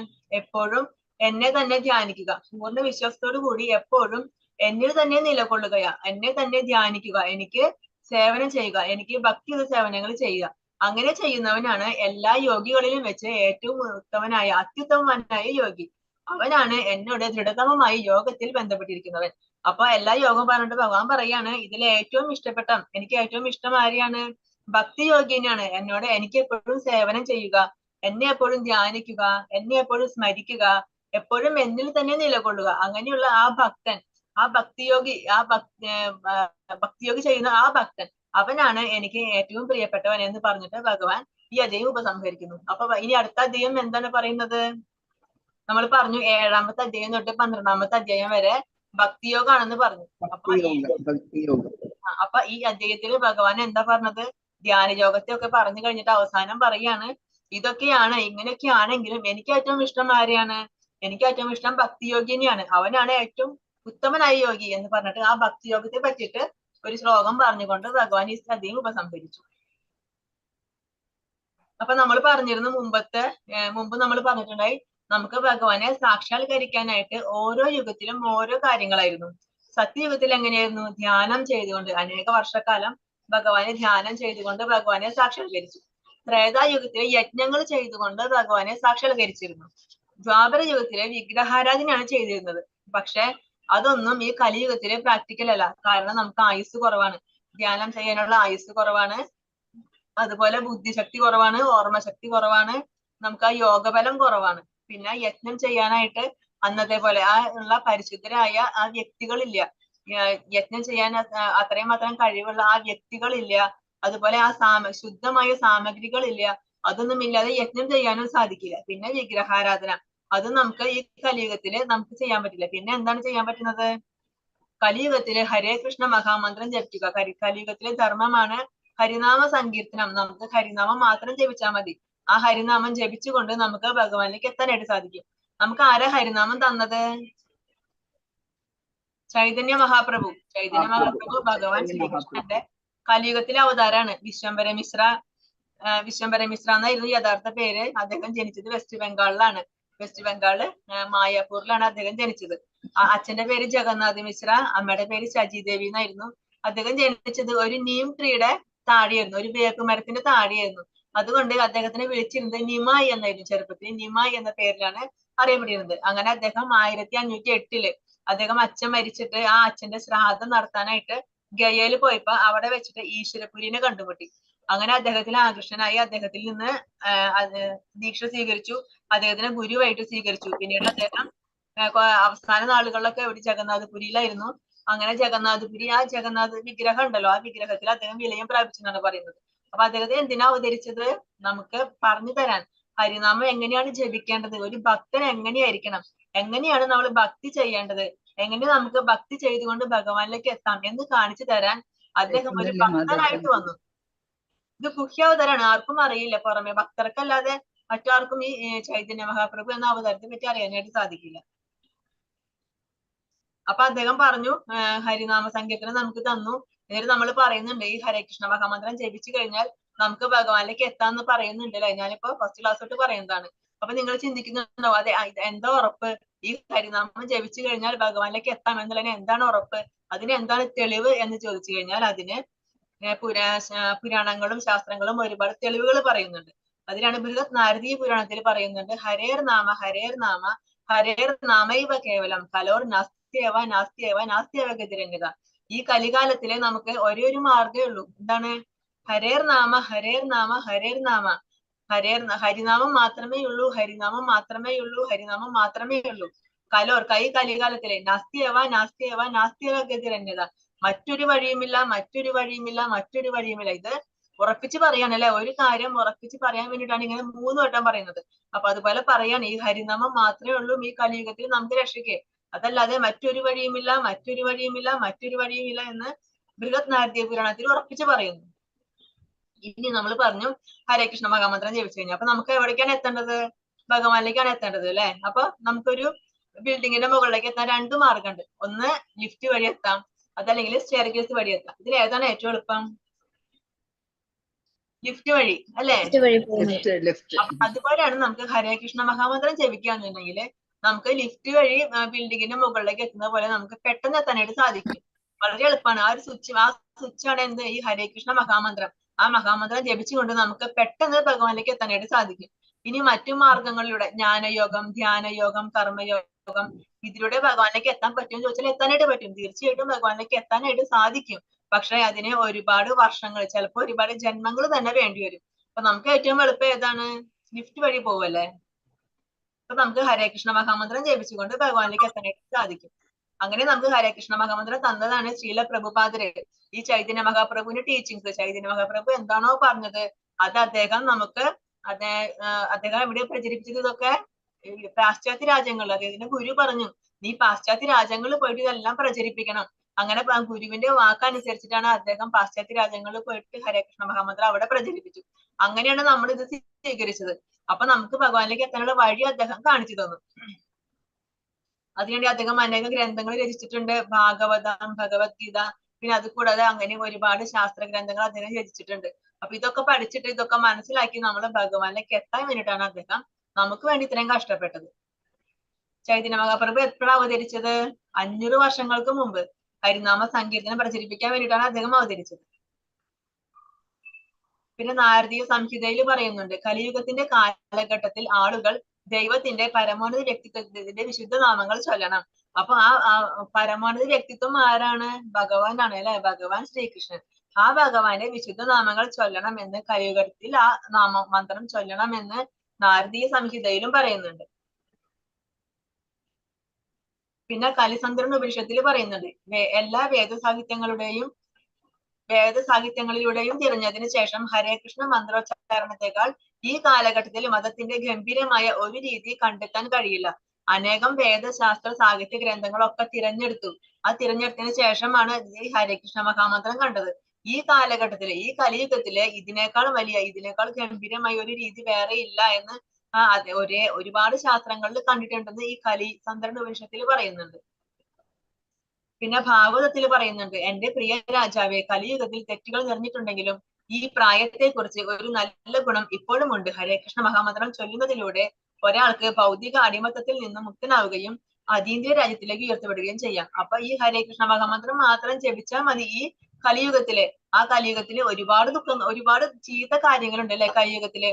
എപ്പോഴും എന്നെ തന്നെ ധ്യാനിക്കുക, പൂർണ്ണ വിശ്വാസത്തോടു കൂടി എപ്പോഴും എന്നിൽ തന്നെ നിലകൊള്ളുകയാ, എന്നെ തന്നെ ധ്യാനിക്കുക, എനിക്ക് സേവനം ചെയ്യുക, എനിക്ക് ഭക്തിയുള്ള സേവനങ്ങൾ ചെയ്യുക. അങ്ങനെ ചെയ്യുന്നവനാണ് എല്ലാ യോഗികളിലും വെച്ച് ഏറ്റവും ഉത്തമനായ അത്യുത്തമനായ യോഗി. അവനാണ് എന്നോട് ദൃഢതമമായി യോഗത്തിൽ ബന്ധപ്പെട്ടിരിക്കുന്നവൻ. അപ്പൊ എല്ലാ യോഗം പറഞ്ഞിട്ട് ഭഗവാൻ പറയാണ്, ഇതിലെ ഏറ്റവും ഇഷ്ടപ്പെട്ട, എനിക്ക് ഏറ്റവും ഇഷ്ടം ആരെയാണ്? ഭക്തി യോഗിനെയാണ്. എനിക്ക് എപ്പോഴും സേവനം ചെയ്യുക, എന്നെ എപ്പോഴും ധ്യാനിക്കുക, എന്നെ എപ്പോഴും സ്മരിക്കുക, എപ്പോഴും എന്നിൽ തന്നെ നിലകൊള്ളുക. അങ്ങനെയുള്ള ആ ഭക്തൻ, ആ ഭക്തിയോഗി, ഭക്തിയോഗി ചെയ്യുന്ന ആ ഭക്തൻ, അവനാണ് എനിക്ക് ഏറ്റവും പ്രിയപ്പെട്ടവൻ എന്ന് പറഞ്ഞിട്ട് ഭഗവാൻ ഈ അധ്യായം ഉപസംഹരിക്കുന്നു. അപ്പൊ ഇനി അടുത്ത അധ്യായം എന്താണ് പറയുന്നത്? നമ്മൾ പറഞ്ഞു 7ാമത്തെ അധ്യായം തൊട്ട് 12ാമത്തെ അധ്യായം വരെ ഭക്തിയോഗാണെന്ന് പറഞ്ഞു. അപ്പൊ ഈ അധ്യായത്തിൽ ഭഗവാൻ എന്താ പറഞ്ഞത്? ധ്യാനയോഗത്തെ ഒക്കെ പറഞ്ഞു കഴിഞ്ഞിട്ട് അവസാനം പറയാണ്, ഇതൊക്കെയാണ്, ഇങ്ങനെയൊക്കെയാണെങ്കിലും എനിക്ക് ഏറ്റവും ഇഷ്ടം ആരെയാണ്? എനിക്ക് ഏറ്റവും ഇഷ്ടം ഭക്തിയോഗിനെയാണ്. അവനാണ് ഏറ്റവും ഉത്തമനായ യോഗി എന്ന് പറഞ്ഞിട്ട് ആ ഭക്തിയോഗത്തെ പറ്റിയിട്ട് ഒരു ശ്ലോകം പറഞ്ഞുകൊണ്ട് ഭഗവാൻ ഈ കഥയും ഉപസംഹരിച്ചു. അപ്പൊ നമ്മൾ പറഞ്ഞിരുന്നു മുമ്പ് നമ്മൾ പറഞ്ഞിട്ടുണ്ടായി നമുക്ക് ഭഗവാനെ സാക്ഷാത്കരിക്കാനായിട്ട് ഓരോ യുഗത്തിലും ഓരോ കാര്യങ്ങളായിരുന്നു. സത്യയുഗത്തിൽ എങ്ങനെയായിരുന്നു? ധ്യാനം ചെയ്തുകൊണ്ട് അനേക വർഷക്കാലം ഭഗവാനെ ധ്യാനം ചെയ്തുകൊണ്ട് ഭഗവാനെ സാക്ഷാത്കരിച്ചു. ത്രേതായുഗത്തിലെ യജ്ഞങ്ങൾ ചെയ്തുകൊണ്ട് ഭഗവാനെ സാക്ഷാത്കരിച്ചിരുന്നു. ദ്വാപര യുഗത്തിലെ വിഗ്രഹാരാധനയാണ് ചെയ്തിരുന്നത്. പക്ഷെ അതൊന്നും ഈ കലിയുഗത്തിലെ പ്രാക്ടിക്കൽ അല്ല. കാരണം നമുക്ക് ആയുസ് കുറവാണ്, ധ്യാനം ചെയ്യാനുള്ള ആയുസ് കുറവാണ്, അതുപോലെ ബുദ്ധിശക്തി കുറവാണ്, ഓർമ്മശക്തി കുറവാണ്, നമുക്ക് ആ യോഗബലം കുറവാണ്. പിന്നെ യജ്ഞം ചെയ്യാനായിട്ട് അന്നത്തെ പോലെ ഉള്ള പരിശുദ്ധരായ ആ വ്യക്തികളില്ല. യജ്ഞം ചെയ്യാൻ അത്രയും മാത്രം കഴിവുള്ള ആ വ്യക്തികളില്ല. അതുപോലെ ആ ശുദ്ധമായ സാമഗ്രികളില്ല. അതൊന്നും ഇല്ലാതെ യജ്ഞം ചെയ്യാനും സാധിക്കില്ല. പിന്നെ വിഗ്രഹാരാധന, അത് നമുക്ക് ഈ കലിയുഗത്തില് നമുക്ക് ചെയ്യാൻ പറ്റില്ല. പിന്നെ എന്താണ് ചെയ്യാൻ പറ്റുന്നത്? കലിയുഗത്തില് ഹരേ കൃഷ്ണ മഹാമന്ത്രം ജപിക്കുക. കലിയുഗത്തിലെ ധർമ്മമാണ് ഹരിനാമ സങ്കീർത്തനം. നമുക്ക് ഹരിനാമം മാത്രം ജപിച്ചാൽ മതി. ആ ഹരിനാമം ജപിച്ചുകൊണ്ട് നമുക്ക് ഭഗവാനിലേക്ക് എത്താനായിട്ട് സാധിക്കും. നമുക്ക് ആരാ ഹരിനാമം തന്നത്? ചൈതന്യ മഹാപ്രഭു. ചൈതന്യ മഹാപ്രഭു ഭഗവാൻ ശ്രീകൃഷ്ണന്റെ കലിയുഗത്തിലെ അവതാരാണ്. വിശ്വംഭര മിശ്ര എന്നായിരുന്നു യഥാർത്ഥ പേര്. അദ്ദേഹം ജനിച്ചത് വെസ്റ്റ് ബംഗാളിലാണ്. വെസ്റ്റ് ബംഗാള് മായാപൂരിലാണ് അദ്ദേഹം ജനിച്ചത്. അച്ഛന്റെ പേര് ജഗന്നാഥ് മിശ്ര, അമ്മയുടെ പേര് ശചിദേവി എന്നായിരുന്നു. അദ്ദേഹം ജനിച്ചത് ഒരു നീം ട്രീയുടെ താഴെയായിരുന്നു, ഒരു വേപ്പ് മരത്തിന്റെ താഴെയായിരുന്നു. അതുകൊണ്ട് അദ്ദേഹത്തിനെ വിളിച്ചിരുന്നത് നിമായി എന്നായിരുന്നു. ചെറുപ്പത്തിൽ നിമായി എന്ന പേരിലാണ് അറിയപ്പെട്ടിരുന്നത്. അങ്ങനെ അദ്ദേഹം 1508 അദ്ദേഹം അച്ഛൻ മരിച്ചിട്ട് ആ അച്ഛന്റെ ശ്രാദ്ധം നടത്താനായിട്ട് ഗയയിൽ പോയപ്പോ അവിടെ വെച്ചിട്ട് ഈശ്വരപുരിനെ കണ്ടുമുട്ടി. അങ്ങനെ അദ്ദേഹത്തിന് ആകൃഷ്ടനായി അദ്ദേഹത്തിൽ നിന്ന് ദീക്ഷ സ്വീകരിച്ചു. അദ്ദേഹത്തിനെ ഗുരുവായിട്ട് സ്വീകരിച്ചു. പിന്നീട് അദ്ദേഹം അവസാന നാളുകളിലൊക്കെ എവിടെ ജഗന്നാഥപുരിയിലായിരുന്നു. അങ്ങനെ ജഗന്നാഥപുരി, ആ ജഗന്നാഥ വിഗ്രഹം ഉണ്ടല്ലോ, ആ വിഗ്രഹത്തിൽ അദ്ദേഹം വിലയം പ്രാപിച്ചു എന്നാണ് പറയുന്നത്. അപ്പൊ അദ്ദേഹത്തെ എന്തിനാ അവതരിച്ചത്? നമുക്ക് പറഞ്ഞു തരാൻ. ഹരിനാമം എങ്ങനെയാണ് ജപിക്കേണ്ടത്, ഒരു ഭക്തൻ എങ്ങനെയായിരിക്കണം, എങ്ങനെയാണ് നമ്മൾ ഭക്തി ചെയ്യേണ്ടത്, എങ്ങനെ നമുക്ക് ഭക്തി ചെയ്തുകൊണ്ട് ഭഗവാനിലേക്ക് എത്താം എന്ന് കാണിച്ചു തരാൻ അദ്ദേഹം ഒരു ഭക്തനായിട്ട് വന്നു. ഇത് ഗുഹ്യാവതാരാണ്, ആർക്കും അറിയില്ല. പുറമെ ഭക്തർക്കല്ലാതെ മറ്റാർക്കും ഈ ചൈതന്യ മഹാപ്രഭു എന്ന അവതാരത്തെ പറ്റി അറിയാനായിട്ട് സാധിക്കില്ല. അപ്പൊ അദ്ദേഹം പറഞ്ഞു ഹരിനാമ സങ്കീർത്തനം നമുക്ക് തന്നു. എന്നിട്ട് നമ്മൾ പറയുന്നുണ്ട് ഈ ഹരേ കൃഷ്ണ മഹാമന്ത്രം ജപിച്ചു കഴിഞ്ഞാൽ നമുക്ക് ഭഗവാനിലേക്ക് എത്താന്ന് പറയുന്നുണ്ട് അല്ലെ. ഞാനിപ്പോ ഫസ്റ്റ് ക്ലാസ് തൊട്ട് പറയുന്നതാണ്. അപ്പൊ നിങ്ങൾ ചിന്തിക്കുന്നുണ്ടോ, അതെ എന്താ ഉറപ്പ്? ഈ ഹരിനാമം ജപിച്ചു കഴിഞ്ഞാൽ ഭഗവാനിലേക്ക് എത്താം എന്നുള്ളതിന് എന്താണ് ഉറപ്പ്? അതിന് എന്താണ് തെളിവ് എന്ന് ചോദിച്ചു കഴിഞ്ഞാൽ അതിന് പുരാണങ്ങളും ശാസ്ത്രങ്ങളും ഒരുപാട് തെളിവുകൾ പറയുന്നുണ്ട്. അതിനാണ് ബൃഹത് നാരദീയ പുരാണത്തിൽ പറയുന്നുണ്ട്, ഹരേർ നാമ ഹരേർ നാമ ഹരേർ നാമൈവ കേവലം കലോർ നാസ്തിയവ നാസ്തിയവ നാസ്തിയവ ഗതിരന്യത. ഈ കലികാലത്തിലെ നമുക്ക് ഒരേ ഒരു മാർഗ്ഗമേ ഉള്ളൂ. എന്താണ്? ഹരേർ നാമ ഹരേർ നാമ ഹരേർ നാമ. ഹരിനാമം മാത്രമേ ഉള്ളൂ, ഹരിനാമം മാത്രമേ ഉള്ളൂ, ഹരിനാമം മാത്രമേ ഉള്ളൂ. കലോർ കലികാലത്തിലെ നാസ്തിയവ നാസ്തിയവ നാസ്തിയവ ഗതിരന്യത. മറ്റൊരു വഴിയുമില്ല, മറ്റൊരു വഴിയുമില്ല, മറ്റൊരു വഴിയുമില്ല. ഇത് ഉറപ്പിച്ച് പറയാനല്ലേ, ഒരു കാര്യം ഉറപ്പിച്ച് പറയാൻ വേണ്ടിയിട്ടാണ് ഇങ്ങനെ 3 വട്ടം പറയുന്നത്. അപ്പൊ അതുപോലെ പറയാൻ ഈ ഹരിനാമം മാത്രമേ ഉള്ളൂ ഈ കലിയുഗത്തിൽ നമുക്ക് രക്ഷിക്കേ, അതല്ലാതെ മറ്റൊരു വഴിയുമില്ല, മറ്റൊരു വഴിയുമില്ല, മറ്റൊരു വഴിയുമില്ല എന്ന് ബൃഹത് നാരദീയ പുരാണത്തിൽ ഉറപ്പിച്ച് പറയുന്നു. ഇനി നമ്മൾ പറഞ്ഞു ഹരേ കൃഷ്ണ മഹാമന്ത്രം ജപിച്ചു കഴിഞ്ഞു. അപ്പൊ നമുക്ക് എവിടേക്കാണ് എത്തേണ്ടത്? ഭഗവാനിലേക്കാണ് എത്തേണ്ടത് അല്ലെ. അപ്പൊ നമുക്കൊരു ബിൽഡിങ്ങിന്റെ മുകളിലേക്ക് എത്താൻ 2 മാർഗമുണ്ട്. ഒന്ന് ലിഫ്റ്റ് വഴി എത്താം, അതല്ലെങ്കിൽ സ്റ്റെയർകേസ് വഴി എത്താം. ഇതിൽ ഏതാണ് ഏറ്റവും എളുപ്പം? ലിഫ്റ്റ് വഴി അല്ലെ. അതുപോലെയാണ് നമുക്ക് ഹരേ കൃഷ്ണ മഹാമന്ത്രം ജപിക്കുകയാണെന്നുണ്ടെങ്കിൽ നമുക്ക് ലിഫ്റ്റ് വഴി ബിൽഡിങ്ങിന്റെ മുകളിലേക്ക് എത്തുന്ന പോലെ നമുക്ക് പെട്ടെന്ന് എത്താനായിട്ട് സാധിക്കും. വളരെ എളുപ്പമാണ്. ആ സ്വിച്ചാണ് എന്ത്? ഈ ഹരേ കൃഷ്ണ മഹാമന്ത്രം. ആ മഹാമന്ത്രം ജപിച്ചുകൊണ്ട് നമുക്ക് പെട്ടെന്ന് ഭഗവാനിലേക്ക് എത്താനായിട്ട് സാധിക്കും. ഇനി മറ്റു മാർഗങ്ങളിലൂടെ ജ്ഞാനയോഗം, ധ്യാനയോഗം, കർമ്മയോഗം, ഇതിലൂടെ ഭഗവാനിലേക്ക് എത്താൻ പറ്റുമെന്ന് ചോദിച്ചാൽ എത്താനായിട്ട് പറ്റും. തീർച്ചയായിട്ടും ഭഗവാനിലേക്ക് എത്താനായിട്ട് സാധിക്കും. പക്ഷെ അതിന് ഒരുപാട് വർഷങ്ങൾ, ചിലപ്പോൾ ഒരുപാട് ജന്മങ്ങൾ തന്നെ വേണ്ടി വരും. അപ്പൊ നമുക്ക് ഏറ്റവും എളുപ്പം ഏതാണ്? ലിഫ്റ്റ് വഴി പോവല്ലേ. അപ്പൊ നമുക്ക് ഹരേ കൃഷ്ണ മഹാമന്ത്രം ജപിച്ചുകൊണ്ട് ഭഗവാനിലേക്ക് എത്താനായിട്ട് സാധിക്കും. അങ്ങനെ നമുക്ക് ഹരേ കൃഷ്ണ മഹാമന്ത്രം തന്നതാണ് ശ്രീല പ്രഭുപാദര്. ഈ ചൈതന്യ മഹാപ്രഭുവിന്റെ ടീച്ചിങ്സ്, ചൈതന്യ മഹാപ്രഭു എന്താണോ പറഞ്ഞത് അത് അദ്ദേഹം ഇവിടെ പ്രചരിപ്പിച്ചത് ഇതൊക്കെ പാശ്ചാത്യ രാജ്യങ്ങളിൽ. അദ്ദേഹത്തിന്റെ ഗുരു പറഞ്ഞു, നീ പാശ്ചാത്യ രാജ്യങ്ങളിൽ പോയിട്ട് ഇതെല്ലാം പ്രചരിപ്പിക്കണം. അങ്ങനെ ഗുരുവിന്റെ വാക്കനുസരിച്ചിട്ടാണ് അദ്ദേഹം പാശ്ചാത്യ രാജ്യങ്ങളിൽ പോയിട്ട് ഹരേ കൃഷ്ണ മഹാമന്ത്രം അവിടെ പ്രചരിപ്പിച്ചു. അങ്ങനെയാണ് നമ്മൾ ഇത് സ്വീകരിച്ചത്. അപ്പൊ നമുക്ക് ഭഗവാനിലേക്ക് എത്താനുള്ള വഴി അദ്ദേഹം കാണിച്ചു തന്നു. അതിനുവേണ്ടി അദ്ദേഹം അനേകം ഗ്രന്ഥങ്ങൾ രചിച്ചിട്ടുണ്ട്. ഭാഗവതം, ഭഗവത്ഗീത, പിന്നെ അത് കൂടാതെ അങ്ങനെ ഒരുപാട് ശാസ്ത്ര ഗ്രന്ഥങ്ങൾ അദ്ദേഹം രചിച്ചിട്ടുണ്ട്. അപ്പൊ ഇതൊക്കെ പഠിച്ചിട്ട് ഇതൊക്കെ മനസ്സിലാക്കി നമ്മൾ ഭഗവാനിലേക്ക് എത്താൻ വേണ്ടിയിട്ടാണ് അദ്ദേഹം നമുക്ക് വേണ്ടി ഇത്രയും കഷ്ടപ്പെട്ടത്. ചൈതന്യ മഹാപ്രഭു എപ്പോഴാണ് അവതരിച്ചത്? 500 വർഷങ്ങൾക്ക് മുമ്പ് ഹരിനാമ സങ്കീർത്തനം പ്രചരിപ്പിക്കാൻ വേണ്ടിയിട്ടാണ് അദ്ദേഹം അവതരിച്ചത്. പിന്നെ നാരദീയ സംഹിതയിൽ പറയുന്നുണ്ട്, കലിയുഗത്തിന്റെ കാലഘട്ടത്തിൽ ആളുകൾ ദൈവത്തിന്റെ പരമോന്നത വ്യക്തിത്വത്തിന്റെ വിശുദ്ധ നാമങ്ങൾ ചൊല്ലണം. അപ്പൊ ആ പരമോന്നത വ്യക്തിത്വം ആരാണ്? ഭഗവാനാണ് അല്ലെ, ഭഗവാൻ ശ്രീകൃഷ്ണൻ. ആ ഭഗവാന്റെ വിശുദ്ധ നാമങ്ങൾ ചൊല്ലണം എന്ന്, കലിയുഗത്തിൽ ആ മന്ത്രം ചൊല്ലണം എന്ന് നാരദീയ സംഹിതയിലും പറയുന്നുണ്ട്. പിന്നെ കലിസന്ധരൻ ഉപനിഷത്തിൽ പറയുന്നുണ്ട്, എല്ലാ വേദസാഹിത്യങ്ങളിലൂടെയും തിരഞ്ഞതിന് ശേഷം ഹരേ കൃഷ്ണ മന്ത്രോച്ചാരണത്തെക്കാൾ ഈ കാലഘട്ടത്തിൽ മതത്തിന്റെ ഗംഭീരമായ ഒരു രീതി കണ്ടെത്താൻ കഴിയില്ല. അനേകം വേദശാസ്ത്ര സാഹിത്യ ഗ്രന്ഥങ്ങളൊക്കെ തിരഞ്ഞെടുത്തു. ആ തിരഞ്ഞെടുത്തതിന് ശേഷമാണ് ഈ ഹരേ കൃഷ്ണ മഹാമന്ത്രം കണ്ടത്. ഈ കാലഘട്ടത്തില്, ഈ കലിയുഗത്തില് ഇതിനേക്കാൾ ഗംഭീരമായ ഒരു രീതി വേറെ ഇല്ല എന്ന് ഒരുപാട് ശാസ്ത്രങ്ങളിൽ കണ്ടിട്ടുണ്ടെന്ന് ഈ കലിസന്ധരൻ ഉപനിഷത്തിൽ പറയുന്നുണ്ട്. പിന്നെ ഭാഗവതത്തിൽ പറയുന്നുണ്ട്, എന്റെ പ്രിയ രാജാവേ, കലിയുഗത്തിൽ തെറ്റുകൾ നിറഞ്ഞിട്ടുണ്ടെങ്കിലും ഈ പ്രായത്തെക്കുറിച്ച് ഒരു നല്ല ഗുണം ഇപ്പോഴും ഉണ്ട്. ഹരേ കൃഷ്ണ മഹാമന്ത്രം ചൊല്ലുന്നതിലൂടെ ഒരാൾക്ക് ഭൗതിക അടിമത്തത്തിൽ നിന്നും മുക്തനാവുകയും അതീന്ദ്രിയ രാജ്യത്തിലേക്ക് ഉയർത്തപ്പെടുകയും ചെയ്യാം. അപ്പൊ ഈ ഹരേ കൃഷ്ണ മഹാമന്ത്രം മാത്രം ജപിച്ചാൽ മതി. ഈ കലിയുഗത്തില് ഒരുപാട് ചീത്ത കാര്യങ്ങളുണ്ട് അല്ലെ കലിയുഗത്തില്.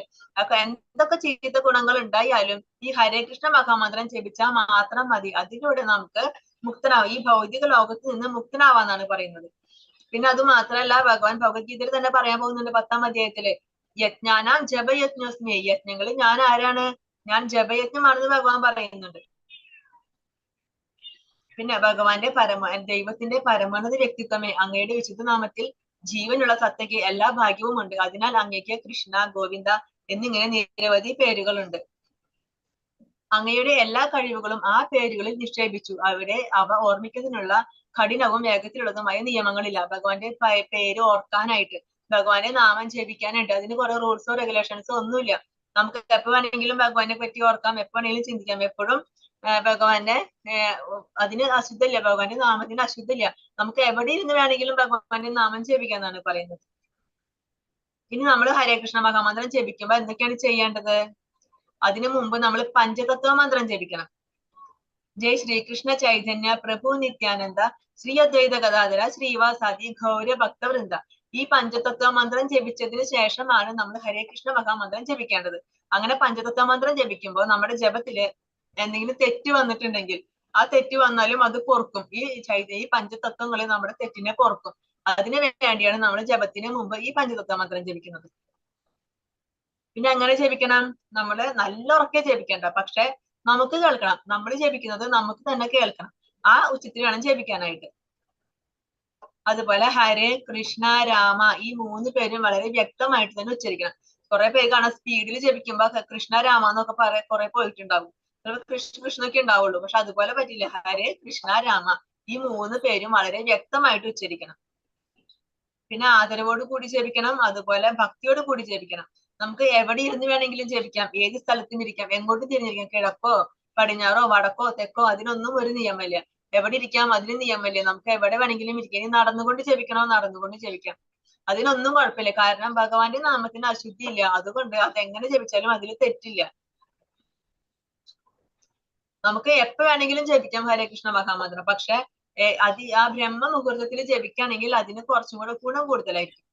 എന്തൊക്കെ ചീത്ത ഗുണങ്ങൾ ഉണ്ടായാലും ഈ ഹരേ കൃഷ്ണ മഹാമന്ത്രം ജപിച്ചാൽ മാത്രം മതി. അതിലൂടെ നമുക്ക് മുക്തനാവും, ഈ ഭൗതിക ലോകത്ത് നിന്ന് മുക്തനാവാന്നാണ് പറയുന്നത്. പിന്നെ അത് മാത്രമല്ല, ഭഗവാൻ ഭഗവത്ഗീതയിൽ തന്നെ പറയാൻ പോകുന്നുണ്ട് 10ാം അധ്യായത്തില്, യജ്ഞാനാം ജപയജ്ഞോസ്മി, യജ്ഞങ്ങളിൽ ഞാൻ ആരാണ്? ഞാൻ ജപയജ്ഞമാണെന്ന് ഭഗവാൻ പറയുന്നുണ്ട്. പിന്നെ ഭഗവാന്റെ ദൈവത്തിന്റെ പരമോന്നത വ്യക്തിത്വമേ, അങ്ങയുടെ വിശുദ്ധ നാമത്തിൽ ജീവനുള്ള സത്തയ്ക്ക് എല്ലാ ഭാഗ്യവും ഉണ്ട്. അതിനാൽ അങ്ങയ്ക്ക് കൃഷ്ണ, ഗോവിന്ദ എന്നിങ്ങനെ നിരവധി പേരുകളുണ്ട്. അങ്ങയുടെ എല്ലാ കഴിവുകളും ആ പേരുകളിൽ നിക്ഷേപിച്ചു. അവ ഓർമ്മിക്കുന്നതിനുള്ള കഠിനവും വേഗത്തിലുള്ളതുമായ നിയമങ്ങളില്ല. ഭഗവാന്റെ പേര് ഓർക്കാനായിട്ട്, ഭഗവാന്റെ നാമം ജപിക്കാനായിട്ട് അതിന് കുറെ റൂൾസോ റെഗുലേഷൻസോ ഒന്നുമില്ല. നമുക്ക് എപ്പോ വേണമെങ്കിലും ഭഗവാനെ പറ്റി ഓർക്കാം, എപ്പോ വേണമെങ്കിലും ചിന്തിക്കാം. എപ്പോഴും ഭഗവാന്റെ അതിന് അശുദ്ധമില്ല, ഭഗവാന്റെ നാമത്തിന് അശുദ്ധമില്ല. നമുക്ക് എവിടെ ഇരുന്ന് വേണമെങ്കിലും ഭഗവാന്റെ നാമം ജപിക്കാന്നാണ് പറയുന്നത്. ഇനി നമ്മൾ ഹരേ കൃഷ്ണ മഹാമന്ത്രം ജപിക്കുമ്പോ എന്തൊക്കെയാണ് ചെയ്യേണ്ടത്? അതിനു മുമ്പ് നമ്മൾ പഞ്ചതത്വ മന്ത്രം ജപിക്കണം. ജയ് ശ്രീകൃഷ്ണ ചൈതന്യ പ്രഭു നിത്യാനന്ദ ശ്രീ അദ്വൈത ഗദാധര ശ്രീവാസാദി ഗൗര ഭക്തവൃന്ദ. ഈ പഞ്ചതത്വ മന്ത്രം ജപിച്ചതിന് ശേഷമാണ് നമ്മൾ ഹരേ കൃഷ്ണ മഹാമന്ത്രം ജപിക്കേണ്ടത്. അങ്ങനെ പഞ്ചതത്വ മന്ത്രം ജപിക്കുമ്പോൾ നമ്മുടെ ജപത്തില് എന്തെങ്കിലും തെറ്റ് വന്നിട്ടുണ്ടെങ്കിൽ ആ തെറ്റ് വന്നാലും അത് പൊറുക്കും. ഈ പഞ്ചതത്വങ്ങള് നമ്മുടെ തെറ്റിനെ പൊറുക്കും. അതിനു വേണ്ടിയാണ് നമ്മൾ ജപത്തിന് മുമ്പ് ഈ പഞ്ചതത്വ മന്ത്രം ജപിക്കുന്നത്. പിന്നെ എങ്ങനെ ജപിക്കണം? നമ്മള് നല്ല ഉറക്കെ ജപിക്കണ്ട, പക്ഷെ നമുക്ക് കേൾക്കണം. നമ്മൾ ജപിക്കുന്നത് നമുക്ക് തന്നെ കേൾക്കണം. ആ ഉച്ചത്തിൽ വേണം ജപിക്കാനായിട്ട്. അതുപോലെ ഹരേ കൃഷ്ണ രാമ ഈ 3 പേരും വളരെ വ്യക്തമായിട്ട് തന്നെ ഉച്ചരിക്കണം. കുറെ പേര് കാണാൻ സ്പീഡിൽ ജപിക്കുമ്പോ കൃഷ്ണ രാമ എന്നൊക്കെ കുറെ പോയിട്ടുണ്ടാവും. കൃഷ്ണൊക്കെ ഉണ്ടാവുള്ളൂ. പക്ഷെ അതുപോലെ പറ്റില്ല. ഹരേ കൃഷ്ണ രാമ ഈ 3 പേരും വളരെ വ്യക്തമായിട്ട് ഉച്ചരിക്കണം. പിന്നെ ആദരവോട് കൂടി ജപിക്കണം, അതുപോലെ ഭക്തിയോട് കൂടി ജപിക്കണം. നമുക്ക് എവിടെ ഇരുന്ന് വേണമെങ്കിലും ജപിക്കാം, ഏത് സ്ഥലത്തും ഇരിക്കാം, എങ്ങോട്ടും തിരിഞ്ഞിരിക്കാം. കിഴക്കോ പടിഞ്ഞാറോ വടക്കോ തെക്കോ അതിനൊന്നും ഒരു നിയമമില്ല. എവിടെ ഇരിക്കാം അതിന് നിയമമില്ല. നമുക്ക് എവിടെ വേണമെങ്കിലും ഇരിക്കാം. ഇനി നടന്നുകൊണ്ട് ജപിക്കണോ നടന്നുകൊണ്ട് ജപിക്കാം, അതിനൊന്നും കുഴപ്പമില്ല. കാരണം ഭഗവാന്റെ നാമത്തിന് അശുദ്ധി ഇല്ല. അതുകൊണ്ട് അതെങ്ങനെ ജപിച്ചാലും അതിൽ തെറ്റില്ല. നമുക്ക് എപ്പോ വേണമെങ്കിലും ജപിക്കാം ഹരേ കൃഷ്ണ മഹാമന്ത്രം. പക്ഷെ ആ ബ്രഹ്മ മുഹൂർത്തത്തിൽ ജപിക്കുകയാണെങ്കിൽ അതിന് കുറച്ചും കൂടെ ഗുണം കൂടുതലായിരിക്കും.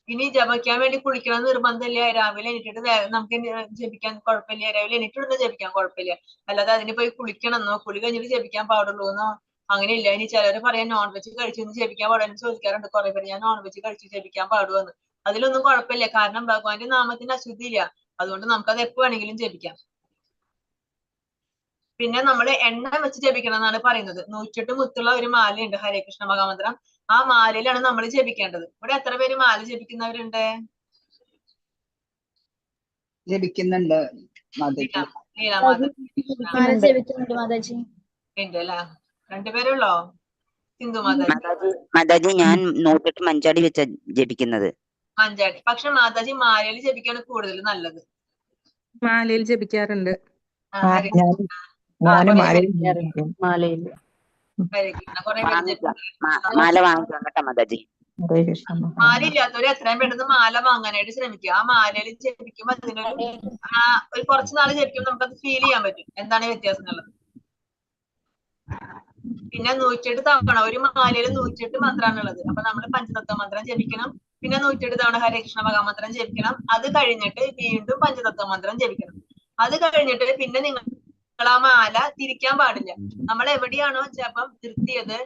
ഇനി ജപിക്കാൻ വേണ്ടി കുളിക്കണം നിർബന്ധമില്ല. രാവിലെ എണീറ്റിട്ട് നമുക്ക് ജപിക്കാൻ കുഴപ്പമില്ല. രാവിലെ എണീറ്റിട്ട് ജപിക്കാൻ കുഴപ്പമില്ല. അല്ലാതെ അതിന് പോയി കുളിക്കണമെന്നോ കുളി കഴിഞ്ഞിട്ട് ജപിക്കാൻ പാടുള്ളൂ എന്നോ അങ്ങനെയില്ല. ഇനി ചിലര് പറയാൻ നോൺ വെജ് കഴിച്ചു ജപിക്കാൻ പാടുമെന്ന് ചോദിക്കാറുണ്ട് കുറെ പേര്. ഞാൻ നോൺ വെജ് കഴിച്ചു ജപിക്കാൻ പാടുമെന്ന്. അതിലൊന്നും കുഴപ്പമില്ല. കാരണം ഭഗവാന്റെ നാമത്തിന് അശുദ്ധിയില്ല. അതുകൊണ്ട് നമുക്കത് എപ്പോ വേണമെങ്കിലും ജപിക്കാം. പിന്നെ നമ്മൾ എണ്ണ വെച്ച് ജപിക്കണം എന്നാണ് പറയുന്നത്. 108 മുത്തുള്ള ഒരു മാലയുണ്ട് ഹരേ കൃഷ്ണ മഹാമന്ത്രം. ആ മാലയിലാണ് നമ്മൾ ജപിക്കേണ്ടത്. ഇവിടെ എത്ര പേര് മാല ജപിക്കുന്നവരുണ്ട്? ജപിക്കുന്നുണ്ട് മാതാജി. ഉണ്ട് അല്ലെ? 2 പേരുള്ളോ? സിന്ധു മാതാജി. മാതാജി ഞാൻ 108 മഞ്ചാടി വെച്ച ജപിക്കുന്നത്. മഞ്ചാടി. പക്ഷെ മാതാജി മാലയിൽ ജപിക്കാണ് കൂടുതൽ നല്ലത്. മാലയിൽ ജപിക്കാറുണ്ട്. ഞാന് കുറെ മാലയിൽ പേര് ജപിക്കും. മാലയിൽ. ഹരേ കൃഷ്ണ കുറെ പേര് വാങ്ങിക്കാം. ജപിക്കും. മാല വാങ്ങിക്കാം കേട്ടോ മാതാജി. ഹരേ കൃഷ്ണ മാല മഹാരാജ. ഇല്ലാത്തവര് എത്രയും പെട്ടെന്ന് മാല വാങ്ങാനായിട്ട് ശ്രമിക്കുക. ആ മാലയിൽ ജപിക്കുമ്പോ അതിനൊരു ഒരു കുറച്ച് നാൾ ജപിക്കുമ്പോൾ നമുക്കത് ഫീൽ ചെയ്യാൻ പറ്റും എന്താണ് വ്യത്യാസം എന്നുള്ളത്. പിന്നെ 108 തവണ ഒരു മാലയിൽ 108 മന്ത്രമാണ് ഉള്ളത്. അപ്പൊ നമ്മൾ പഞ്ചതത്വ മന്ത്രം ജപിക്കണം. പിന്നെ 108 തവണ ഹരേ കൃഷ്ണ മഹാമന്ത്രം ജപിക്കണം. അത് കഴിഞ്ഞിട്ട് വീണ്ടും പഞ്ചതത്വ മന്ത്രം ജപിക്കണം. അത് കഴിഞ്ഞിട്ട് പിന്നെ നിങ്ങൾ ആ മാല തിരിക്കാൻ പാടില്ല. നമ്മൾ എവിടെയാണോ ജപം നിർത്തിയത്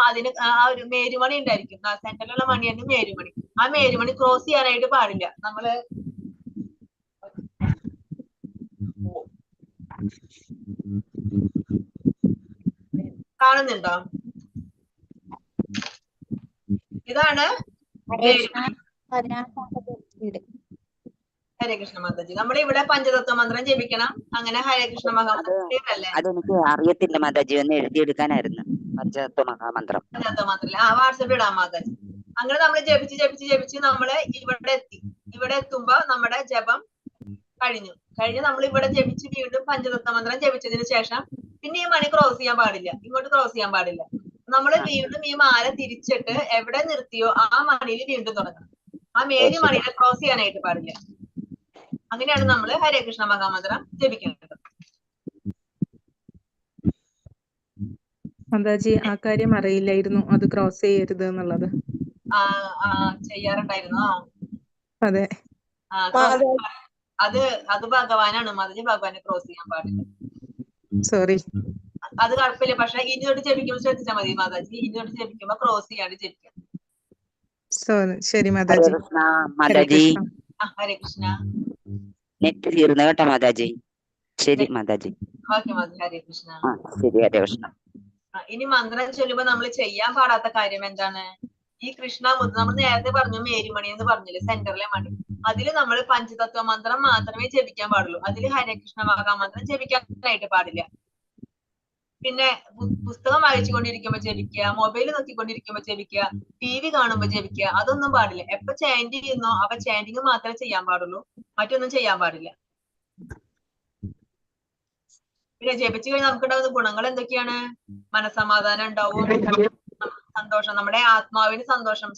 അതിന് ആ ഒരു മേരുമണി ഉണ്ടായിരിക്കും. സെന്ററിലുള്ള മണിയാണ് മേരുമണി. ആ മേരുമണി ക്രോസ് ചെയ്യാനായിട്ട് പാടില്ല. നമ്മള് കാണുന്നുണ്ടോ? ഇതാണ് മേരുമണി. ഹരേ കൃഷ്ണ മാതാജി. നമ്മൾ ഇവിടെ പഞ്ചതത്വ മന്ത്രം ജപിക്കണം. അങ്ങനെ ഹരേ കൃഷ്ണ മഹാമന്ത്രം അല്ലേ? അതെനിക്ക് അറിയത്തില്ല മാതാജി, ഒന്ന് എഴുതിയെടുക്കാനായിരുന്നു പഞ്ചതത്വ മഹാമന്ത്രം. പഞ്ചതത്വ മന്ത്രം വാട്സപ്പിൽ ഇടാം മാതാജി. അങ്ങനെ നമ്മൾ ജപിച്ച് നമ്മള് ഇവിടെ എത്തി. ഇവിടെ എത്തുമ്പോ നമ്മുടെ ജപം കഴിഞ്ഞ് നമ്മൾ ഇവിടെ ജപിച്ച് വീണ്ടും പഞ്ചതത്വ മന്ത്രം ജപിച്ചതിന് ശേഷം പിന്നെ ഈ മണി ക്രോസ് ചെയ്യാൻ പാടില്ല. ഇങ്ങോട്ട് ക്രോസ് ചെയ്യാൻ പാടില്ല. നമ്മൾ വീണ്ടും ഈ മാല തിരിച്ചിട്ട് എവിടെ നിർത്തിയോ ആ മണിയിൽ വീണ്ടും തുടങ്ങണം. ആ മേരി മണിയെ ക്രോസ് ചെയ്യാനായിട്ട് പാടില്ല. അങ്ങനെയാണ് നമ്മൾ ഹരേ കൃഷ്ണ മഹാമന്ത്രം ജപിക്കേണ്ടത്. മാതാജി ആ കാര്യം അറിയില്ലായിരുന്നു, അത് ക്രോസ് ചെയ്യരുത് എന്നുള്ളത്. ചെയ്യാറുണ്ടായിരുന്നോ? അതെ. അത് ഭഗവാനാണ് മാതാജി. ഭഗവാനെ ക്രോസ് ചെയ്യാൻ പാടില്ല. സോറി. അത് കുഴപ്പമില്ല. പക്ഷെ ഇനി തൊട്ട് ജപിക്കുമ്പോൾ ശ്രദ്ധിച്ചാൽ മതി മാതാജി. ഇനി തൊട്ട് ജപിക്കുമ്പോ ക്രോസ് ചെയ്യാണ്ട് ജപിക്കാം. ശരി ഹരേ മാതാജി. കൃഷ്ണ മാതാജി. ഹരേ കൃഷ്ണ. നെറ്റ് തീർന്നു കേട്ടോ മാതാജി. ശരി മാതാജി. ഓക്കെ മാതാജി. ഹരേ കൃഷ്ണ. ശരി ഹരേ കൃഷ്ണ. ഇനി മന്ത്രം ചൊല്ലുമ്പോ നമ്മൾ ചെയ്യാൻ പാടാത്ത കാര്യം എന്താണ്? ഈ കൃഷ്ണ മുദ്ര നമ്മൾ നേരത്തെ പറഞ്ഞു മേരുമണി എന്ന് പറഞ്ഞില്ലേ, സെന്ററിലെ മണി. അതിൽ നമ്മൾ പഞ്ചതത്വ മന്ത്രം മാത്രമേ ജപിക്കാൻ പാടുള്ളൂ. അതിൽ ഹരേ കൃഷ്ണ മഹാമന്ത്രം ജപിക്കാനായിട്ട് പാടില്ല. പിന്നെ പുസ്തകം വായിച്ചുകൊണ്ടിരിക്കുമ്പോ ജപിക്കുക, മൊബൈൽ നോക്കിക്കൊണ്ടിരിക്കുമ്പോ ജപിക്കുക, TV കാണുമ്പോ ജപിക്കുക, അതൊന്നും പാടില്ല. എപ്പൊ ചാൻഡ് ചെയ്യുന്നോ അപ്പൊ ചാൻഡിങ് മാത്രമേ ചെയ്യാൻ പാടുള്ളൂ, മറ്റൊന്നും ചെയ്യാൻ പാടില്ല. പിന്നെ ജപിച്ചു കഴിഞ്ഞാൽ നമുക്കുണ്ടാകുന്ന ഗുണങ്ങൾ എന്തൊക്കെയാണ്? മനസ്സമാധാനം ഉണ്ടാവും, സന്തോഷം, നമ്മുടെ ആത്മാവിന് സന്തോഷം,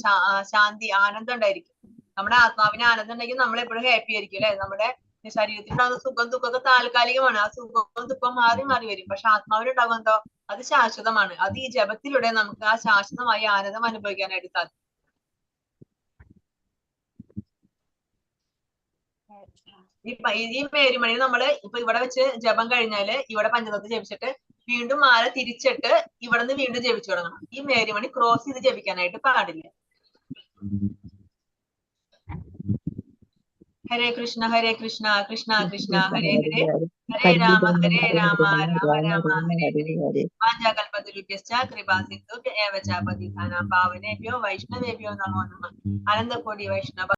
ശാന്തി, ആനന്ദം ഉണ്ടായിരിക്കും. നമ്മുടെ ആത്മാവിന് ആനന്ദം ഉണ്ടെങ്കിൽ നമ്മൾ എപ്പോഴും ഹാപ്പി ആയിരിക്കും അല്ലെ? നമ്മുടെ ശരീരത്തിലുണ്ടാകുന്ന സുഖം ദുഃഖമൊക്കെ താൽക്കാലികമാണ്. ആ സുഖവും ദുഃഖവും മാറി മാറി വരും. പക്ഷെ ആത്മാവിനുണ്ടാകും എന്തോ? അത് ശാശ്വതമാണ്. അത് ഈ ജപത്തിലൂടെ നമുക്ക് ആ ശാശ്വതമായ ആനന്ദം അനുഭവിക്കാനായിട്ട് സാധിക്കും. ഈ മേരുമണി നമ്മള് ഇപ്പൊ ഇവിടെ വെച്ച് ജപം കഴിഞ്ഞാല് ഇവിടെ പഞ്ചതത്വം ജപിച്ചിട്ട് വീണ്ടും മാല തിരിച്ചിട്ട് ഇവിടെ നിന്ന് വീണ്ടും ജപിച്ചു തുടങ്ങണം. ഈ മേരുമണി ക്രോസ് ചെയ്ത് ജപിക്കാനായിട്ട് പാടില്ല. ഹരേ കൃഷ്ണ കൃഷ്ണ കൃഷ്ണ ഹരേ ഹരേ, ഹരേ രാമ രാമ രാമ ഹരേ ഹരേ. വാഞ്ചാകൽപതരുഭ്യശ്ച കൃപാ സിന്ധുഭ്യ ഏവ ച പതിതാനാം പാവനേഭ്യോ വൈഷ്ണവേഭ്യോ നമോ നമഃ. അനന്തകോടി വൈഷ്ണവ